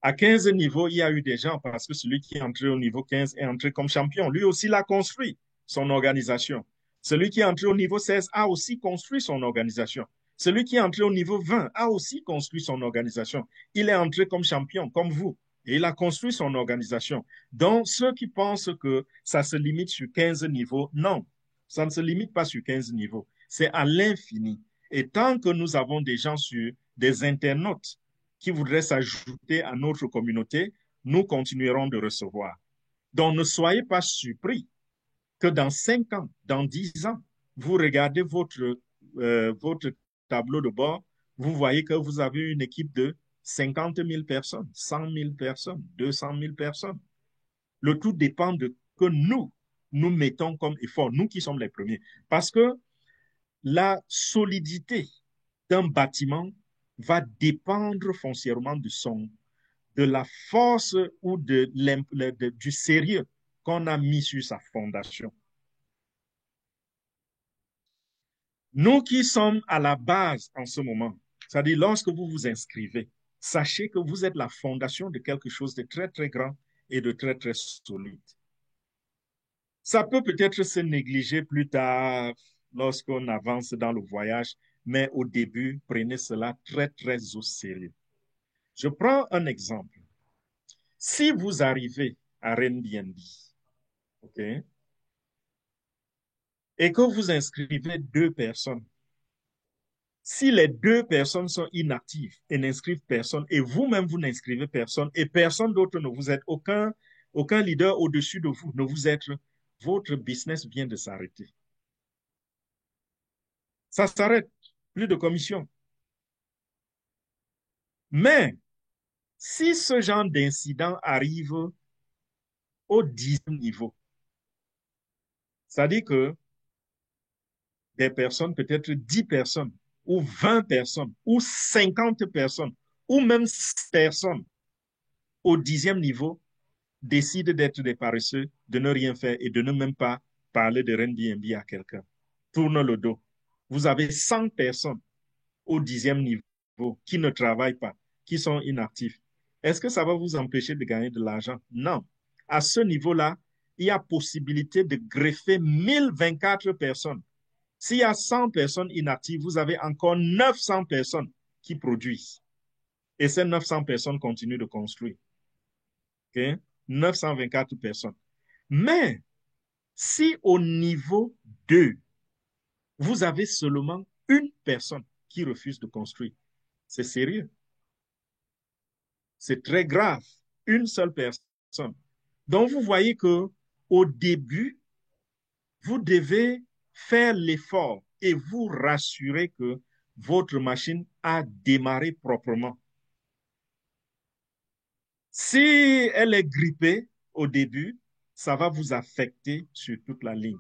À 15 niveaux, il y a eu des gens, parce que celui qui est entré au niveau 15 est entré comme champion. Lui aussi l'a construit, son organisation. Celui qui est entré au niveau 16 a aussi construit son organisation. Celui qui est entré au niveau 20 a aussi construit son organisation. Il est entré comme champion, comme vous, et il a construit son organisation. Donc, ceux qui pensent que ça se limite sur 15 niveaux, non, ça ne se limite pas sur 15 niveaux. C'est à l'infini. Et tant que nous avons des gens sur des internautes qui voudraient s'ajouter à notre communauté, nous continuerons de recevoir. Donc, ne soyez pas surpris que dans 5 ans, dans 10 ans, vous regardez votre tableau de bord, vous voyez que vous avez une équipe de 50 000 personnes, 100 000 personnes, 200 000 personnes. Le tout dépend de ce que nous mettons comme effort, nous qui sommes les premiers. Parce que la solidité d'un bâtiment va dépendre foncièrement de la force ou du sérieux qu'on a mis sur sa fondation. Nous qui sommes à la base en ce moment, c'est-à-dire lorsque vous vous inscrivez, sachez que vous êtes la fondation de quelque chose de très, très grand et de très, très solide. Ça peut peut-être se négliger plus tard lorsqu'on avance dans le voyage, mais au début, prenez cela très, très au sérieux. Je prends un exemple. Si vous arrivez à Airbnb, OK, et que vous inscrivez 2 personnes, si les 2 personnes sont inactives et n'inscrivent personne, et vous-même vous n'inscrivez personne, et personne d'autre ne vous aide, aucun leader au-dessus de vous ne vous aide, votre business vient de s'arrêter. Ça s'arrête, plus de commission. Mais si ce genre d'incident arrive au 10e niveau, c'est-à-dire que des personnes, peut-être 10 personnes, ou 20 personnes, ou 50 personnes, ou même 6 personnes au 10e niveau décident d'être des paresseux, de ne rien faire et de ne même pas parler de Airbnb à quelqu'un. Tourne le dos. Vous avez 100 personnes au 10e niveau qui ne travaillent pas, qui sont inactifs. Est-ce que ça va vous empêcher de gagner de l'argent? Non. À ce niveau-là, il y a possibilité de greffer 1024 personnes. S'il y a 100 personnes inactives, vous avez encore 900 personnes qui produisent. Et ces 900 personnes continuent de construire. Okay? 924 personnes. Mais si au niveau 2, vous avez seulement une personne qui refuse de construire, c'est sérieux. C'est très grave. Une seule personne. Donc, vous voyez que au début, vous devez faire l'effort et vous rassurer que votre machine a démarré proprement. Si elle est grippée au début, ça va vous affecter sur toute la ligne.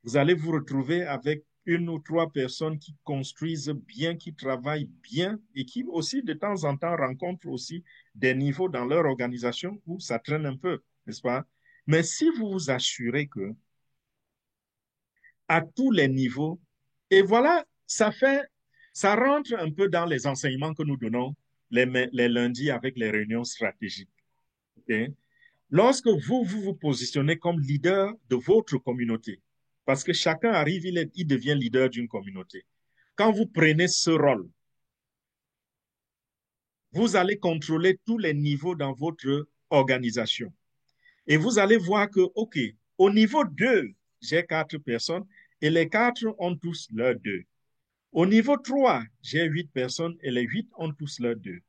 Vous allez vous retrouver avec une ou trois personnes qui construisent bien, qui travaillent bien et qui aussi de temps en temps rencontrent aussi des niveaux dans leur organisation où ça traîne un peu, n'est-ce pas? Mais si vous vous assurez que à tous les niveaux, et voilà, ça rentre un peu dans les enseignements que nous donnons les lundis avec les réunions stratégiques. Okay? Lorsque vous positionnez comme leader de votre communauté, parce que chacun arrive, il devient leader d'une communauté. Quand vous prenez ce rôle, vous allez contrôler tous les niveaux dans votre organisation. Et vous allez voir que, OK, au niveau 2, j'ai 4 personnes et les 4 ont tous leurs 2. Au niveau 3, j'ai 8 personnes et les 8 ont tous leurs 2.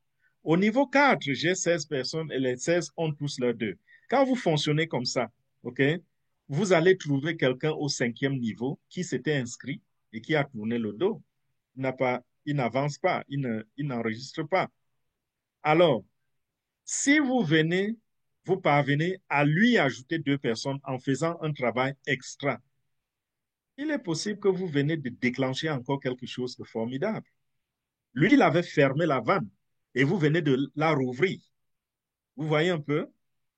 Au niveau 4, j'ai 16 personnes et les 16 ont tous leurs 2. Quand vous fonctionnez comme ça, OK, vous allez trouver quelqu'un au 5e niveau qui s'était inscrit et qui a tourné le dos. Il n'avance pas, il n'enregistre pas. Alors, si vous parvenez à lui ajouter 2 personnes en faisant un travail extra, il est possible que vous venez de déclencher encore quelque chose de formidable. Lui, il avait fermé la vanne et vous venez de la rouvrir. Vous voyez un peu?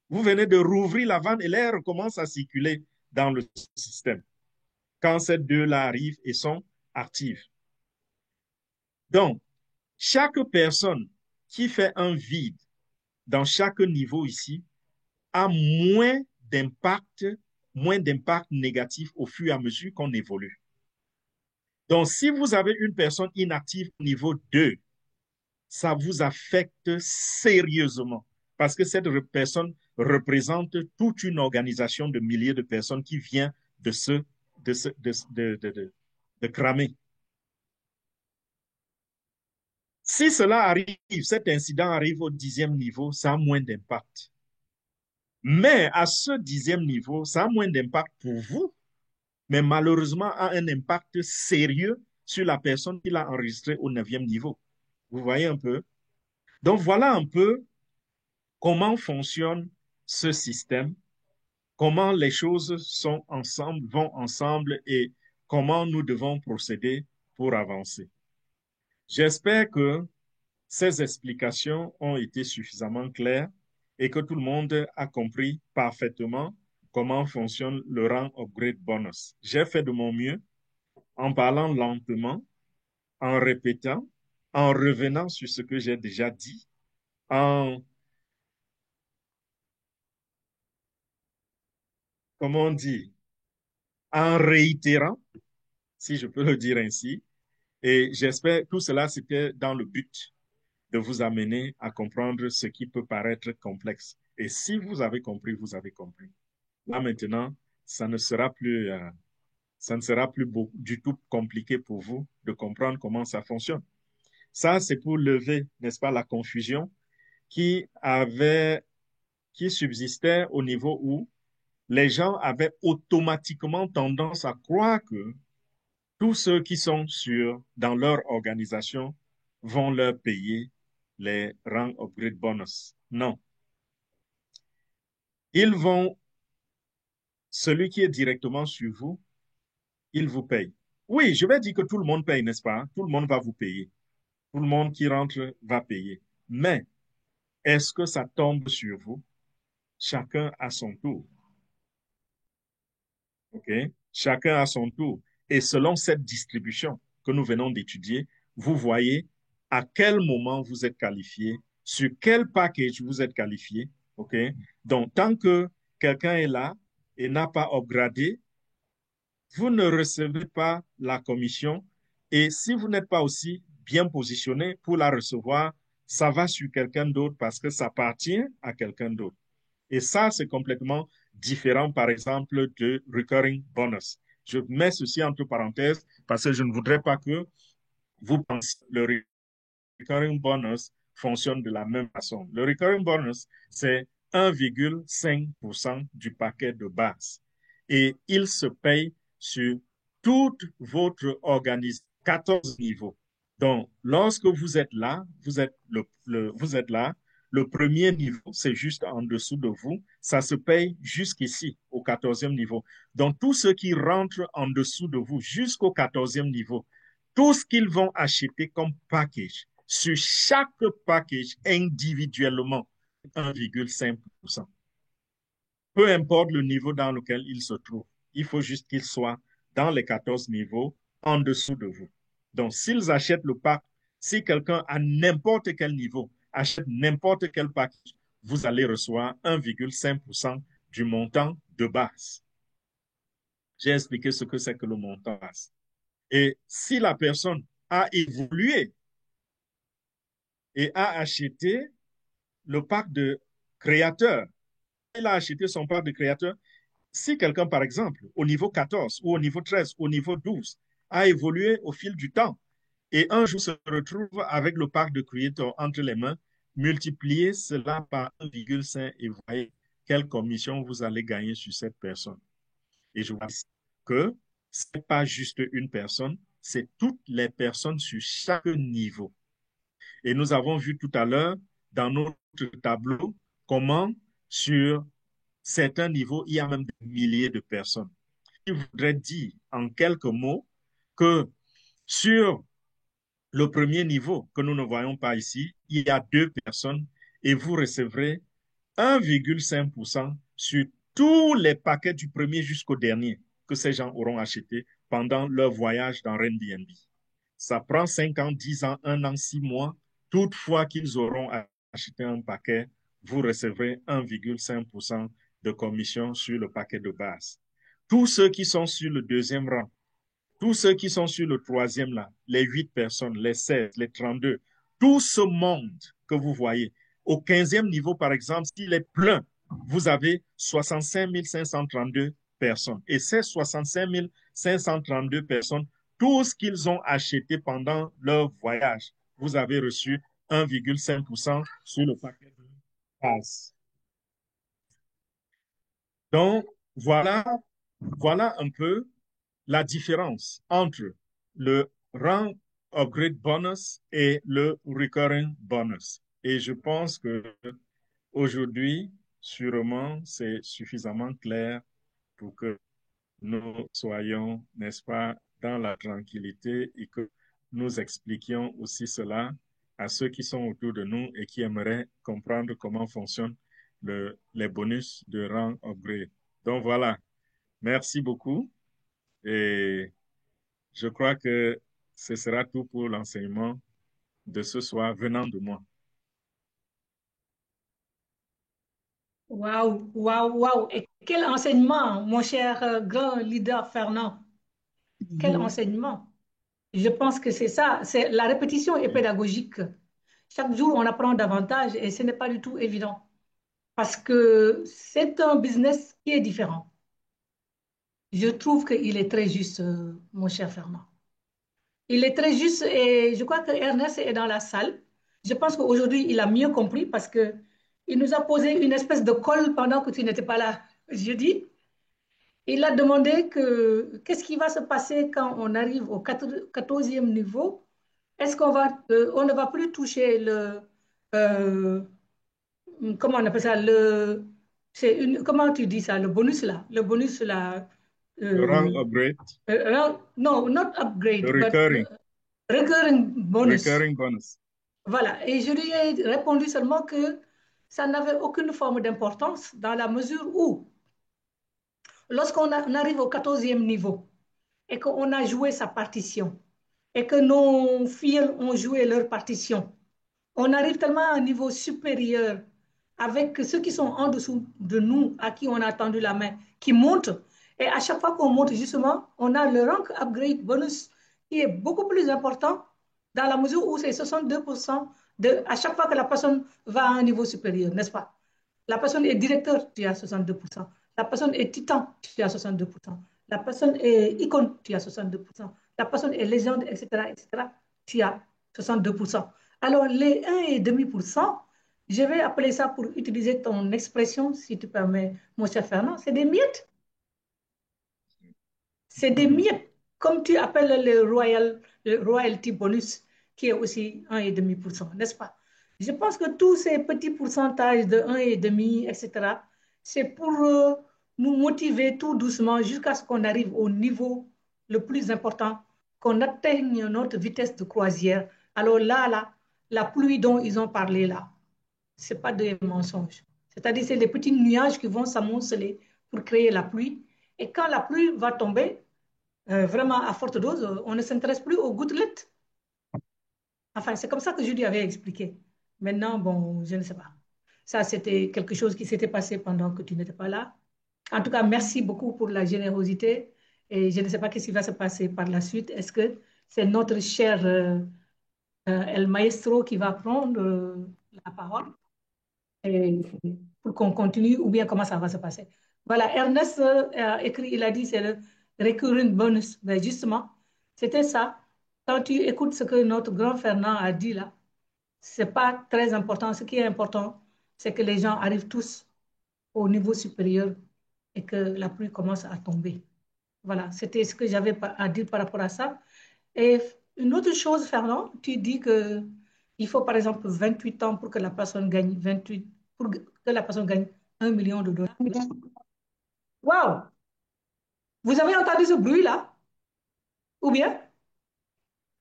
Vous venez de rouvrir la vanne et l'air commence à circuler dans le système quand ces deux-là arrivent et sont actives. Donc, chaque personne qui fait un vide dans chaque niveau ici a moins d'impact négatif au fur et à mesure qu'on évolue. Donc, si vous avez une personne inactive au niveau 2, ça vous affecte sérieusement parce que cette personne représente toute une organisation de milliers de personnes qui vient de, se, de cramer. Si cela arrive, cet incident arrive au 10e niveau, ça a moins d'impact. Mais à ce 10e niveau, ça a moins d'impact pour vous, mais malheureusement a un impact sérieux sur la personne qui l'a enregistré au 9e niveau. Vous voyez un peu? Donc voilà un peu comment fonctionne ce système, comment les choses sont ensemble, vont ensemble et comment nous devons procéder pour avancer. J'espère que ces explications ont été suffisamment claires et que tout le monde a compris parfaitement comment fonctionne le rang upgrade bonus. J'ai fait de mon mieux en parlant lentement, en répétant, en revenant sur ce que j'ai déjà dit, en, comment on dit, en réitérant, si je peux le dire ainsi. Et j'espère que tout cela, c'était dans le but de vous amener à comprendre ce qui peut paraître complexe. Et si vous avez compris, vous avez compris. Là maintenant, ça ne sera plus, ça ne sera plus du tout compliqué pour vous de comprendre comment ça fonctionne. Ça, c'est pour lever, n'est-ce pas, la confusion qui qui subsistait au niveau où les gens avaient automatiquement tendance à croire que tous ceux qui sont dans leur organisation vont leur payer les rangs upgrade bonus. Non. Ils vont, celui qui est directement sur vous, il vous paye. Oui, je vais dire que tout le monde paye, n'est-ce pas? Tout le monde va vous payer. Tout le monde qui rentre va payer. Mais est-ce que ça tombe sur vous? Chacun à son tour. OK? Chacun à son tour. Et selon cette distribution que nous venons d'étudier, vous voyez à quel moment vous êtes qualifié, sur quel package vous êtes qualifié. OK? Donc, tant que quelqu'un est là et n'a pas upgradé, vous ne recevez pas la commission. Et si vous n'êtes pas aussi bien positionné pour la recevoir, ça va sur quelqu'un d'autre parce que ça appartient à quelqu'un d'autre. Et ça, c'est complètement différent, par exemple, de recurring bonus. Je mets ceci entre parenthèses parce que je ne voudrais pas que vous pensiez que le recurring bonus fonctionne de la même façon. Le recurring bonus, c'est 1,5% du paquet de base. Et il se paye sur toute votre organisation, 14 niveaux. Donc, lorsque vous êtes là, vous êtes là, le premier niveau, c'est juste en dessous de vous. Ça se paye jusqu'ici, au 14e niveau. Donc, tous ceux qui rentrent en dessous de vous jusqu'au 14e niveau, tout ce qu'ils vont acheter comme package, sur chaque package individuellement, 1,5%. Peu importe le niveau dans lequel il se trouve, il faut juste qu'il soit dans les 14 niveaux en dessous de vous. Donc, s'ils achètent le pack, si quelqu'un à n'importe quel niveau achète n'importe quel package, vous allez recevoir 1,5% du montant de base. J'ai expliqué ce que c'est que le montant base. Et si la personne a évolué et a acheté le pack de créateur, il a acheté son pack de créateur, si quelqu'un, par exemple, au niveau 14 ou au niveau 13, au niveau 12, a évolué au fil du temps et un jour se retrouve avec le parc de Creator entre les mains, multipliez cela par 1,5 et voyez quelle commission vous allez gagner sur cette personne. Et je vois que ce n'est pas juste une personne, c'est toutes les personnes sur chaque niveau. Et nous avons vu tout à l'heure dans notre tableau comment sur certains niveaux, il y a même des milliers de personnes. Je voudrais dire en quelques mots que sur le premier niveau que nous ne voyons pas ici, il y a deux personnes et vous recevrez 1,5% sur tous les paquets du premier jusqu'au dernier que ces gens auront acheté pendant leur voyage dans Airbnb. Ça prend 5 ans, 10 ans, 1 an, 6 mois. Toutefois qu'ils auront acheté un paquet, vous recevrez 1,5% de commission sur le paquet de base. Tous ceux qui sont sur le deuxième rang, tous ceux qui sont sur le troisième là, les 8 personnes, les 16, les 32, tout ce monde que vous voyez, au 15e niveau, par exemple, s'il est plein, vous avez 65 532 personnes. Et ces 65 532 personnes, tout ce qu'ils ont acheté pendant leur voyage, vous avez reçu 1,5% sur le paquet de base. Donc, voilà un peu la différence entre le rang upgrade bonus et le recurring bonus. Et je pense que aujourd'hui, sûrement, c'est suffisamment clair pour que nous soyons, n'est-ce pas, dans la tranquillité et que nous expliquions aussi cela à ceux qui sont autour de nous et qui aimeraient comprendre comment fonctionnent les bonus de rang upgrade. Donc voilà, merci beaucoup et je crois que ce sera tout pour l'enseignement de ce soir venant de moi. Waouh, waouh, waouh. Et quel enseignement, mon cher grand leader Fernand. Quel enseignement. Je pense que c'est ça. C'est, la répétition est pédagogique. Chaque jour, on apprend davantage et ce n'est pas du tout évident parce que c'est un business qui est différent. Je trouve qu'il est très juste, mon cher Fernand. Il est très juste et je crois que Ernest est dans la salle. Je pense qu'aujourd'hui, il a mieux compris parce que il nous a posé une espèce de colle pendant que tu n'étais pas là jeudi. Il a demandé que qu'est-ce qui va se passer quand on arrive au 14e niveau. Est-ce on ne va plus toucher euh, comment on appelle ça, comment tu dis ça, le bonus là, Le rang euh, upgrade, no, not le upgrade, but recurring, recurring bonus. recurring bonus. Voilà. Et je lui ai répondu seulement que ça n'avait aucune forme d'importance dans la mesure où, on arrive au 14e niveau et qu'on a joué sa partition et que nos filles ont joué leur partition, on arrive tellement à un niveau supérieur avec ceux qui sont en dessous de nous, à qui on a tendu la main, qui montent. Et à chaque fois qu'on monte, justement, on a le rank upgrade bonus qui est beaucoup plus important dans la mesure où c'est 62% à chaque fois que la personne va à un niveau supérieur, n'est-ce pas? La personne est directeur, tu as 62%. La personne est titan, tu as 62%. La personne est icône, tu as 62%. La personne est légende, etc., etc., tu as 62%. Alors, les 1,5%, je vais appeler ça pour utiliser ton expression, si tu permets, mon cher Fernand, c'est des miettes. C'est des miettes, comme tu appelles le royalty bonus, qui est aussi 1,5%, n'est-ce pas? Je pense que tous ces petits pourcentages de 1,5, etc., c'est pour nous motiver tout doucement jusqu'à ce qu'on arrive au niveau le plus important, qu'on atteigne notre vitesse de croisière. Alors là, la pluie dont ils ont parlé là, ce n'est pas des mensonges. C'est-à-dire, c'est les petits nuages qui vont s'amonceler pour créer la pluie. Et quand la pluie va tomber, vraiment à forte dose, on ne s'intéresse plus aux gouttelettes. Enfin, c'est comme ça que je lui avais expliqué. Maintenant, bon, je ne sais pas. Ça, c'était quelque chose qui s'était passé pendant que tu n'étais pas là. En tout cas, merci beaucoup pour la générosité. Et je ne sais pas ce qui va se passer par la suite. Est-ce que c'est notre cher El Maestro qui va prendre la parole et pour qu'on continue ou bien comment ça va se passer? Voilà, Ernest a écrit, il a dit c'est le recurring bonus. Ben justement, c'était ça. Quand tu écoutes ce que notre grand Fernand a dit là, c'est pas très important. Ce qui est important, c'est que les gens arrivent tous au niveau supérieur et que la pluie commence à tomber. Voilà, c'était ce que j'avais à dire par rapport à ça. Et une autre chose, Fernand, tu dis que il faut par exemple 28 ans pour que la personne gagne 28, pour que la personne gagne 1 million de dollars. Waouh! Vous avez entendu ce bruit-là? Ou bien?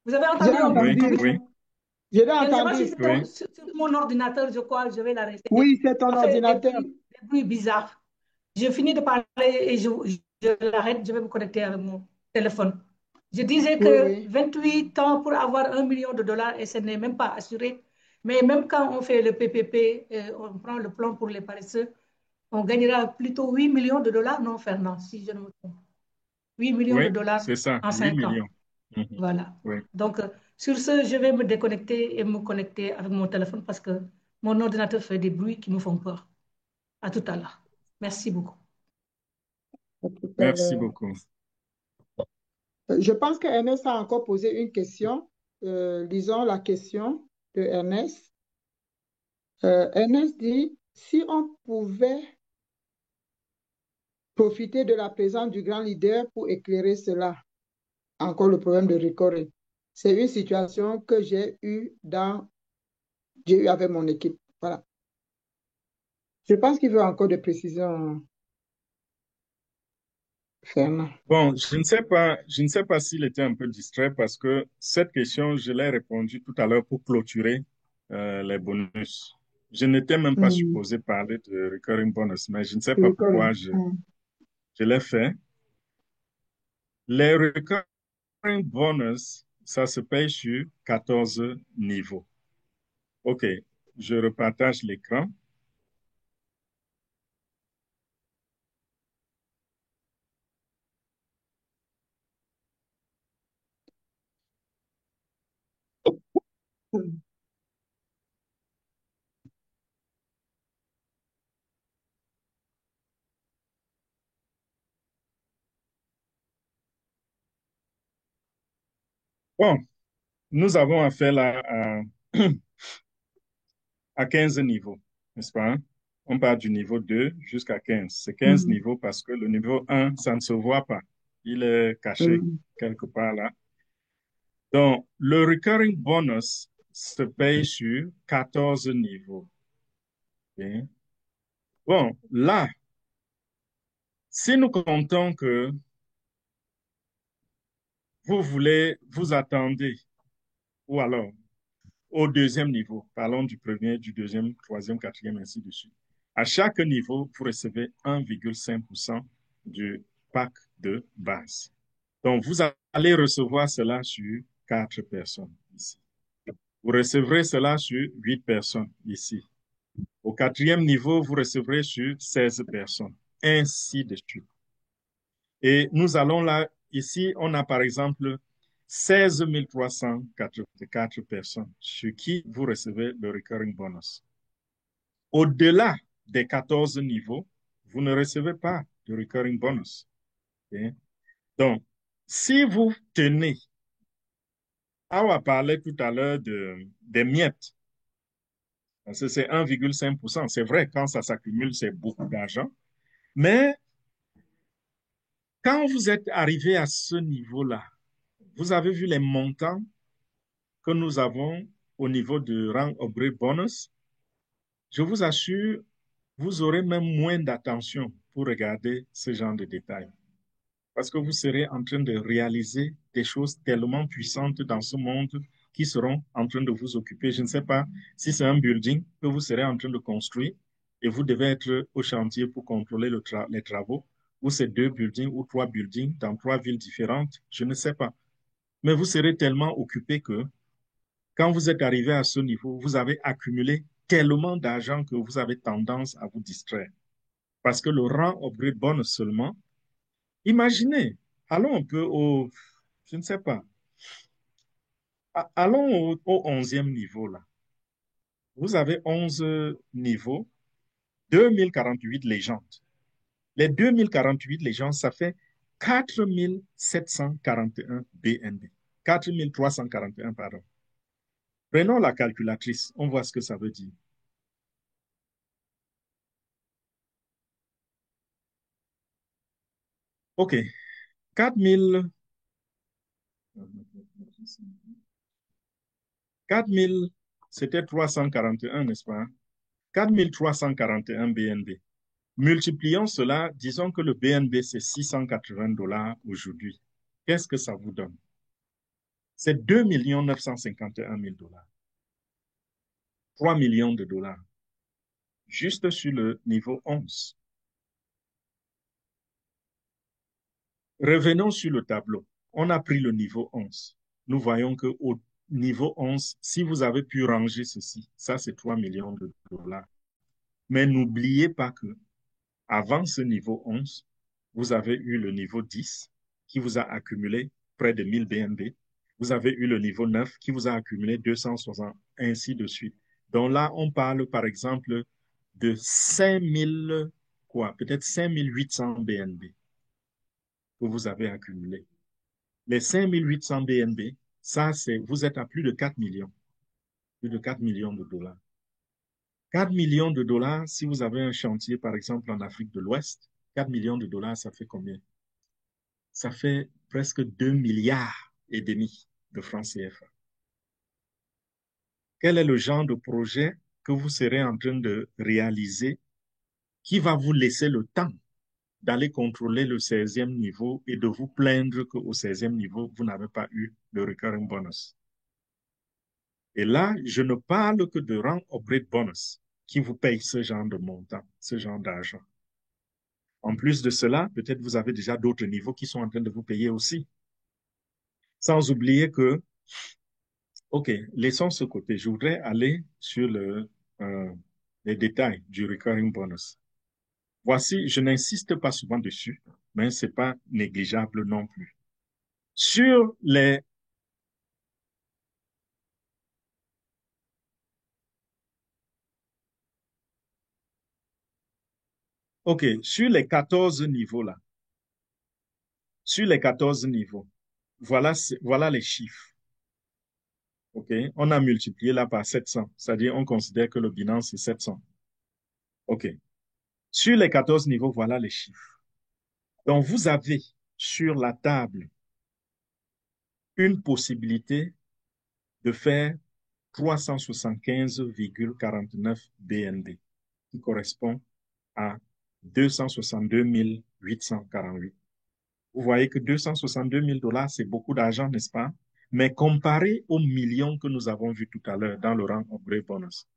Vous avez J'ai entendu un Oui, bruit? entendu, oui, je l'ai Je ne sais pas si entendu. c'est oui, mon ordinateur, je crois, je vais l'arrêter. Oui, c'est ton Ça fait ordinateur. des bruits bizarres. Je finis de parler et je l'arrête, je vais me connecter avec mon téléphone. Je disais Oui, que oui. 28 ans pour avoir 1 million de dollars et ce n'est même pas assuré. Mais même quand on fait le PPP, on prend le plan pour les paresseux, on gagnera plutôt 8 millions de dollars, non, Fernand, si je ne me trompe. 8 millions de oui, dollars c'est ça, en 8 5 ans. millions. Mhm. Voilà. Oui, Donc, sur ce, je vais me déconnecter et me connecter avec mon téléphone parce que mon ordinateur fait des bruits qui me font peur. À tout à l'heure. Merci beaucoup. Tout à merci l'heure. beaucoup. Je pense que Ernest a encore posé une question. Lisons la question de Ernest. Ernest dit, si on pouvait profiter de la présence du grand leader pour éclairer cela, encore le problème de recording. C'est une situation que j'ai eu avec mon équipe. Voilà. Je pense qu'il veut encore des précisions, Fernand. Bon, je ne sais pas s'il était un peu distrait parce que cette question, je l'ai répondu tout à l'heure pour clôturer les bonus. Je n'étais même pas Hmm. supposé parler de recurring bonus, mais je ne sais pas Recording. pourquoi je l'ai fait. Les recurring bonus, ça se paye sur 14 niveaux. OK, je repartage l'écran. Hmm. Bon, nous avons affaire là à 15 niveaux, n'est-ce pas? On part du niveau 2 jusqu'à 15. C'est 15 Hmm. niveaux parce que le niveau 1, ça ne se voit pas. Il est caché Hmm. quelque part là. Donc, le recurring bonus se paye sur 14 niveaux. Ok. Bon, là, si nous comptons que vous voulez, vous attendez, ou alors au deuxième niveau, parlons du premier, du deuxième, troisième, quatrième, ainsi de suite. À chaque niveau, vous recevez 1,5% du pack de base. Donc, vous allez recevoir cela sur 4 personnes ici. Vous recevrez cela sur 8 personnes ici. Au quatrième niveau, vous recevrez sur 16 personnes, ainsi de suite. Et nous allons là, ici, on a par exemple 16 384 personnes sur qui vous recevez le recurring bonus. Au-delà des 14 niveaux, vous ne recevez pas de recurring bonus. Okay? Donc, si vous tenez, on a parlé tout à l'heure des miettes, parce que c'est 1,5%. C'est vrai, quand ça s'accumule, c'est beaucoup d'argent. Mais quand vous êtes arrivé à ce niveau-là, vous avez vu les montants que nous avons au niveau de rang upgrade bonus, je vous assure, vous aurez même moins d'attention pour regarder ce genre de détails. Parce que vous serez en train de réaliser des choses tellement puissantes dans ce monde qui seront en train de vous occuper. Je ne sais pas si c'est un building que vous serez en train de construire et vous devez être au chantier pour contrôler les travaux, ou c'est 2 buildings ou 3 buildings dans 3 villes différentes, je ne sais pas. Mais vous serez tellement occupé que quand vous êtes arrivé à ce niveau, vous avez accumulé tellement d'argent que vous avez tendance à vous distraire. Parce que le rang upgrade bonus seulement, imaginez, allons un peu au, je ne sais pas, allons au 11e niveau là. Vous avez 11 niveaux, 2048 légendes. Les 2048 légendes, ça fait 4741 BNB. 4341, pardon. Prenons la calculatrice, on voit ce que ça veut dire. OK, 4000, 4000, c'était 341, n'est-ce pas? 4341 BNB. Multiplions cela, disons que le BNB, c'est 680 dollars aujourd'hui. Qu'est-ce que ça vous donne? C'est 2 951 000 dollars. 3 millions de dollars. Juste sur le niveau 11. Revenons sur le tableau. On a pris le niveau 11. Nous voyons qu'au niveau 11, si vous avez pu ranger ceci, ça c'est 3 millions de dollars. Mais n'oubliez pas que avant ce niveau 11, vous avez eu le niveau 10 qui vous a accumulé près de 1000 BNB. Vous avez eu le niveau 9 qui vous a accumulé 260, ainsi de suite. Donc là, on parle par exemple de 5000, quoi, peut-être 5800 BNB que vous avez accumulé. Les 5800 BNB, ça, c'est, vous êtes à plus de 4 millions de dollars. 4 millions de dollars, si vous avez un chantier, par exemple, en Afrique de l'Ouest, 4 millions de dollars, ça fait combien? Ça fait presque 2 milliards et demi de francs CFA. Quel est le genre de projet que vous serez en train de réaliser qui va vous laisser le temps d'aller contrôler le 16e niveau et de vous plaindre qu'au 16e niveau, vous n'avez pas eu le recurring bonus? Et là, je ne parle que de rang upgrade bonus qui vous paye ce genre de montant, ce genre d'argent. En plus de cela, peut-être vous avez déjà d'autres niveaux qui sont en train de vous payer aussi. Sans oublier que, OK, laissons ce côté. Je voudrais aller sur les détails du recurring bonus. Voici, je n'insiste pas souvent dessus, mais ce n'est pas négligeable non plus. Sur les... OK, sur les 14 niveaux là, sur les 14 niveaux, voilà les chiffres. OK, on a multiplié là par 700, c'est-à-dire on considère que le bilan c'est 700. OK, sur les 14 niveaux, voilà les chiffres. Donc, vous avez sur la table une possibilité de faire 375,49 BNB, qui correspond à 262 848. Vous voyez que 262 000 dollars, c'est beaucoup d'argent, n'est-ce pas? Mais comparé aux millions que nous avons vus tout à l'heure dans le rang upgrade bonus,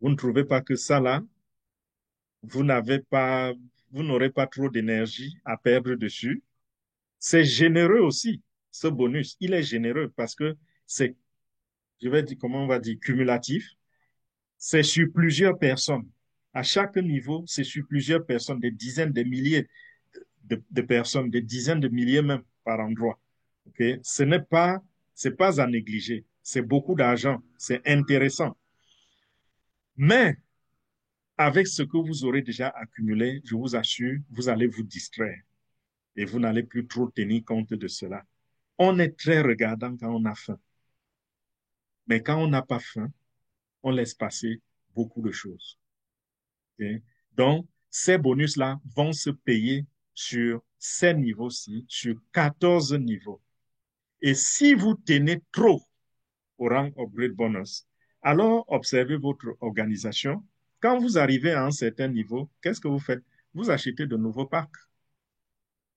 vous ne trouvez pas que ça là, vous n'aurez pas trop d'énergie à perdre dessus? C'est généreux aussi, ce bonus. Il est généreux parce que c'est, je vais dire, comment on va dire, cumulatif. C'est sur plusieurs personnes. À chaque niveau, c'est sur plusieurs personnes, des dizaines de milliers de personnes, des dizaines de milliers même par endroit. Okay? C'est pas à négliger. C'est beaucoup d'argent. C'est intéressant. Mais avec ce que vous aurez déjà accumulé, je vous assure, vous allez vous distraire et vous n'allez plus trop tenir compte de cela. On est très regardant quand on a faim. Mais quand on n'a pas faim, on laisse passer beaucoup de choses. Okay? Donc, ces bonus-là vont se payer sur ces niveaux-ci, sur 14 niveaux. Et si vous tenez trop au rang upgrade bonus, Alors, observez votre organisation. Quand vous arrivez à un certain niveau, qu'est-ce que vous faites? Vous achetez de nouveaux parcs.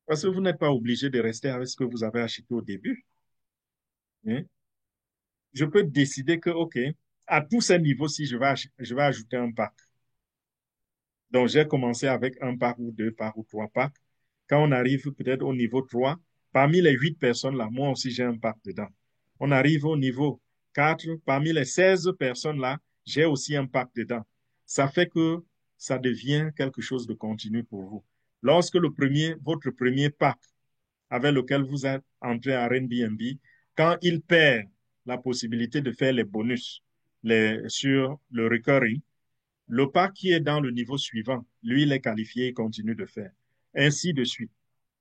Parce que vous n'êtes pas obligé de rester avec ce que vous avez acheté au début. Hein. Je peux décider que, OK, à tous ces niveaux-ci, je vais ajouter un parc. Donc, j'ai commencé avec un parc ou deux parcs ou trois parcs. Quand on arrive peut-être au niveau 3, parmi les 8 personnes là, moi aussi j'ai un parc dedans. On arrive au niveau 4, parmi les 16 personnes là, j'ai aussi un parc dedans. Ça fait que ça devient quelque chose de continu pour vous. Lorsque votre premier parc avec lequel vous êtes entré à Airbnb, quand il perd la possibilité de faire les bonus sur le recurring, le parc qui est dans le niveau suivant, lui, il est qualifié et continue de faire. Ainsi de suite.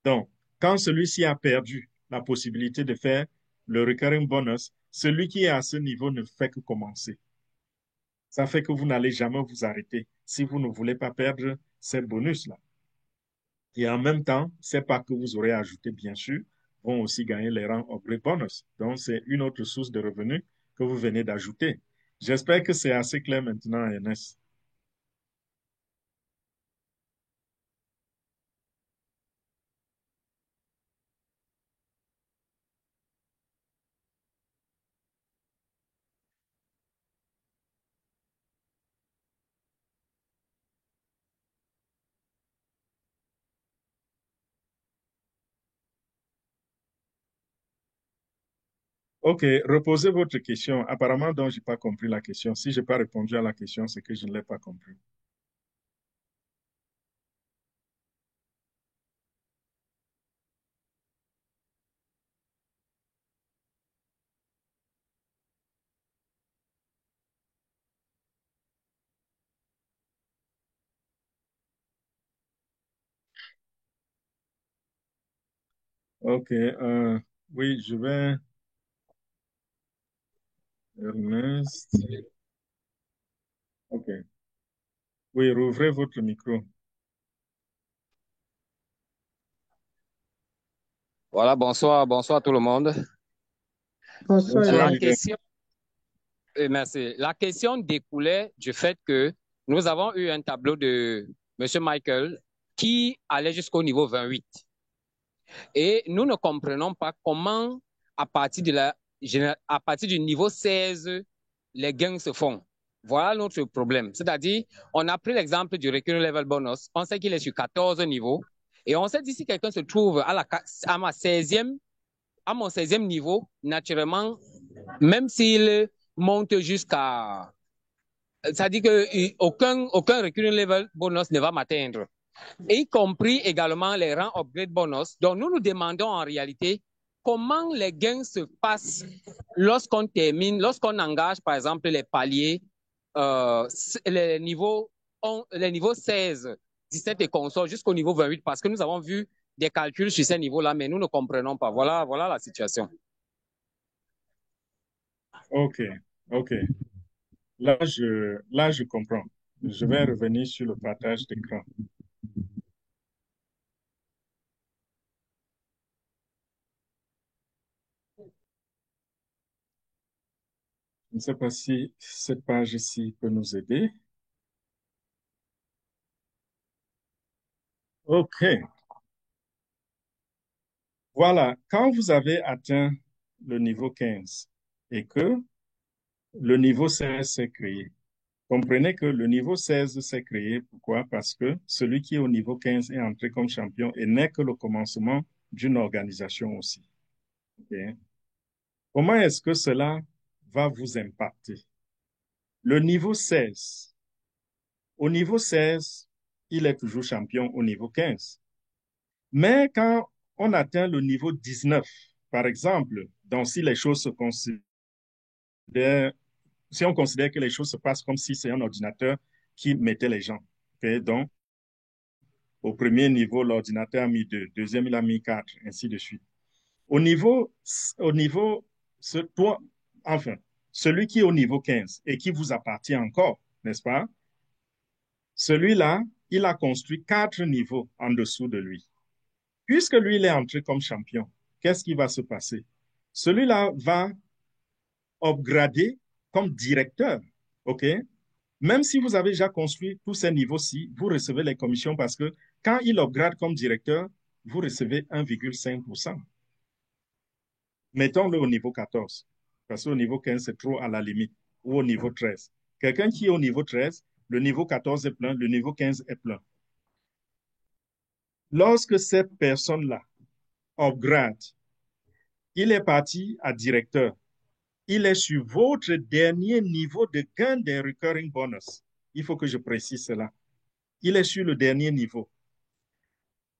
Donc, quand celui-ci a perdu la possibilité de faire le recurring bonus, celui qui est à ce niveau ne fait que commencer. Ça fait que vous n'allez jamais vous arrêter si vous ne voulez pas perdre ces bonus-là. Et en même temps, ces parcs que vous aurez ajoutés, bien sûr, vont aussi gagner les rangs upgrade bonus. Donc, c'est une autre source de revenus que vous venez d'ajouter. J'espère que c'est assez clair maintenant, Ernest. OK, reposez votre question. Apparemment, donc, je n'ai pas compris la question. Si je n'ai pas répondu à la question, c'est que je ne l'ai pas compris. OK, oui, je vais... Ernest. OK. Oui, rouvrez votre micro. Voilà, bonsoir, bonsoir tout le monde. Bonsoir, Bonsoir, La Ernest. leader. question, merci. La question découlait du fait que nous avons eu un tableau de Monsieur Michael qui allait jusqu'au niveau 28. Et nous ne comprenons pas comment, à partir à partir du niveau 16, les gains se font. Voilà notre problème. C'est-à-dire, on a pris l'exemple du recurring level bonus. On sait qu'il est sur 14 niveaux. Et on sait si quelqu'un se trouve à mon 16e niveau, naturellement, même s'il monte jusqu'à... Ça dit qu'aucun recurring level bonus ne va m'atteindre. Y compris également les rangs upgrade bonus. Donc, nous nous demandons en réalité comment les gains se passent lorsqu'on termine, lorsqu'on engage, par exemple, les paliers, les niveaux 16, 17 et consorts jusqu'au niveau 28, parce que nous avons vu des calculs sur ces niveaux-là, mais nous ne comprenons pas. Voilà la situation. OK, OK. Là, je comprends. Je vais revenir sur le partage d'écran. Je ne sais pas si cette page ici peut nous aider. OK. Voilà. Quand vous avez atteint le niveau 15 et que le niveau 16 s'est créé, comprenez que le niveau 16 s'est créé. Pourquoi? Parce que celui qui est au niveau 15 est entré comme champion et n'est que le commencement d'une organisation aussi. OK? Comment est-ce que cela va vous impacter? Le niveau 16. Au niveau 16, il est toujours champion au niveau 15. Mais quand on atteint le niveau 19, par exemple, donc si les choses se considèrent, si on considère que les choses se passent comme si c'est un ordinateur qui mettait les gens. Okay? Donc, au premier niveau, l'ordinateur a mis 2, deuxième, il a mis 4, ainsi de suite. Au niveau toi, enfin, celui qui est au niveau 15 et qui vous appartient encore, n'est-ce pas? Celui-là, il a construit 4 niveaux en dessous de lui. Puisque lui, il est entré comme champion, qu'est-ce qui va se passer? Celui-là va upgrader comme directeur, OK? Même si vous avez déjà construit tous ces niveaux-ci, vous recevez les commissions parce que quand il upgrade comme directeur, vous recevez 1,5%. Mettons-le au niveau 14, parce qu'au niveau 15, c'est trop à la limite, ou au niveau 13. Quelqu'un qui est au niveau 13, le niveau 14 est plein, le niveau 15 est plein. Lorsque cette personne-là upgrade, il est parti à directeur. Il est sur votre dernier niveau de gain des recurring bonus. Il faut que je précise cela. Il est sur le dernier niveau.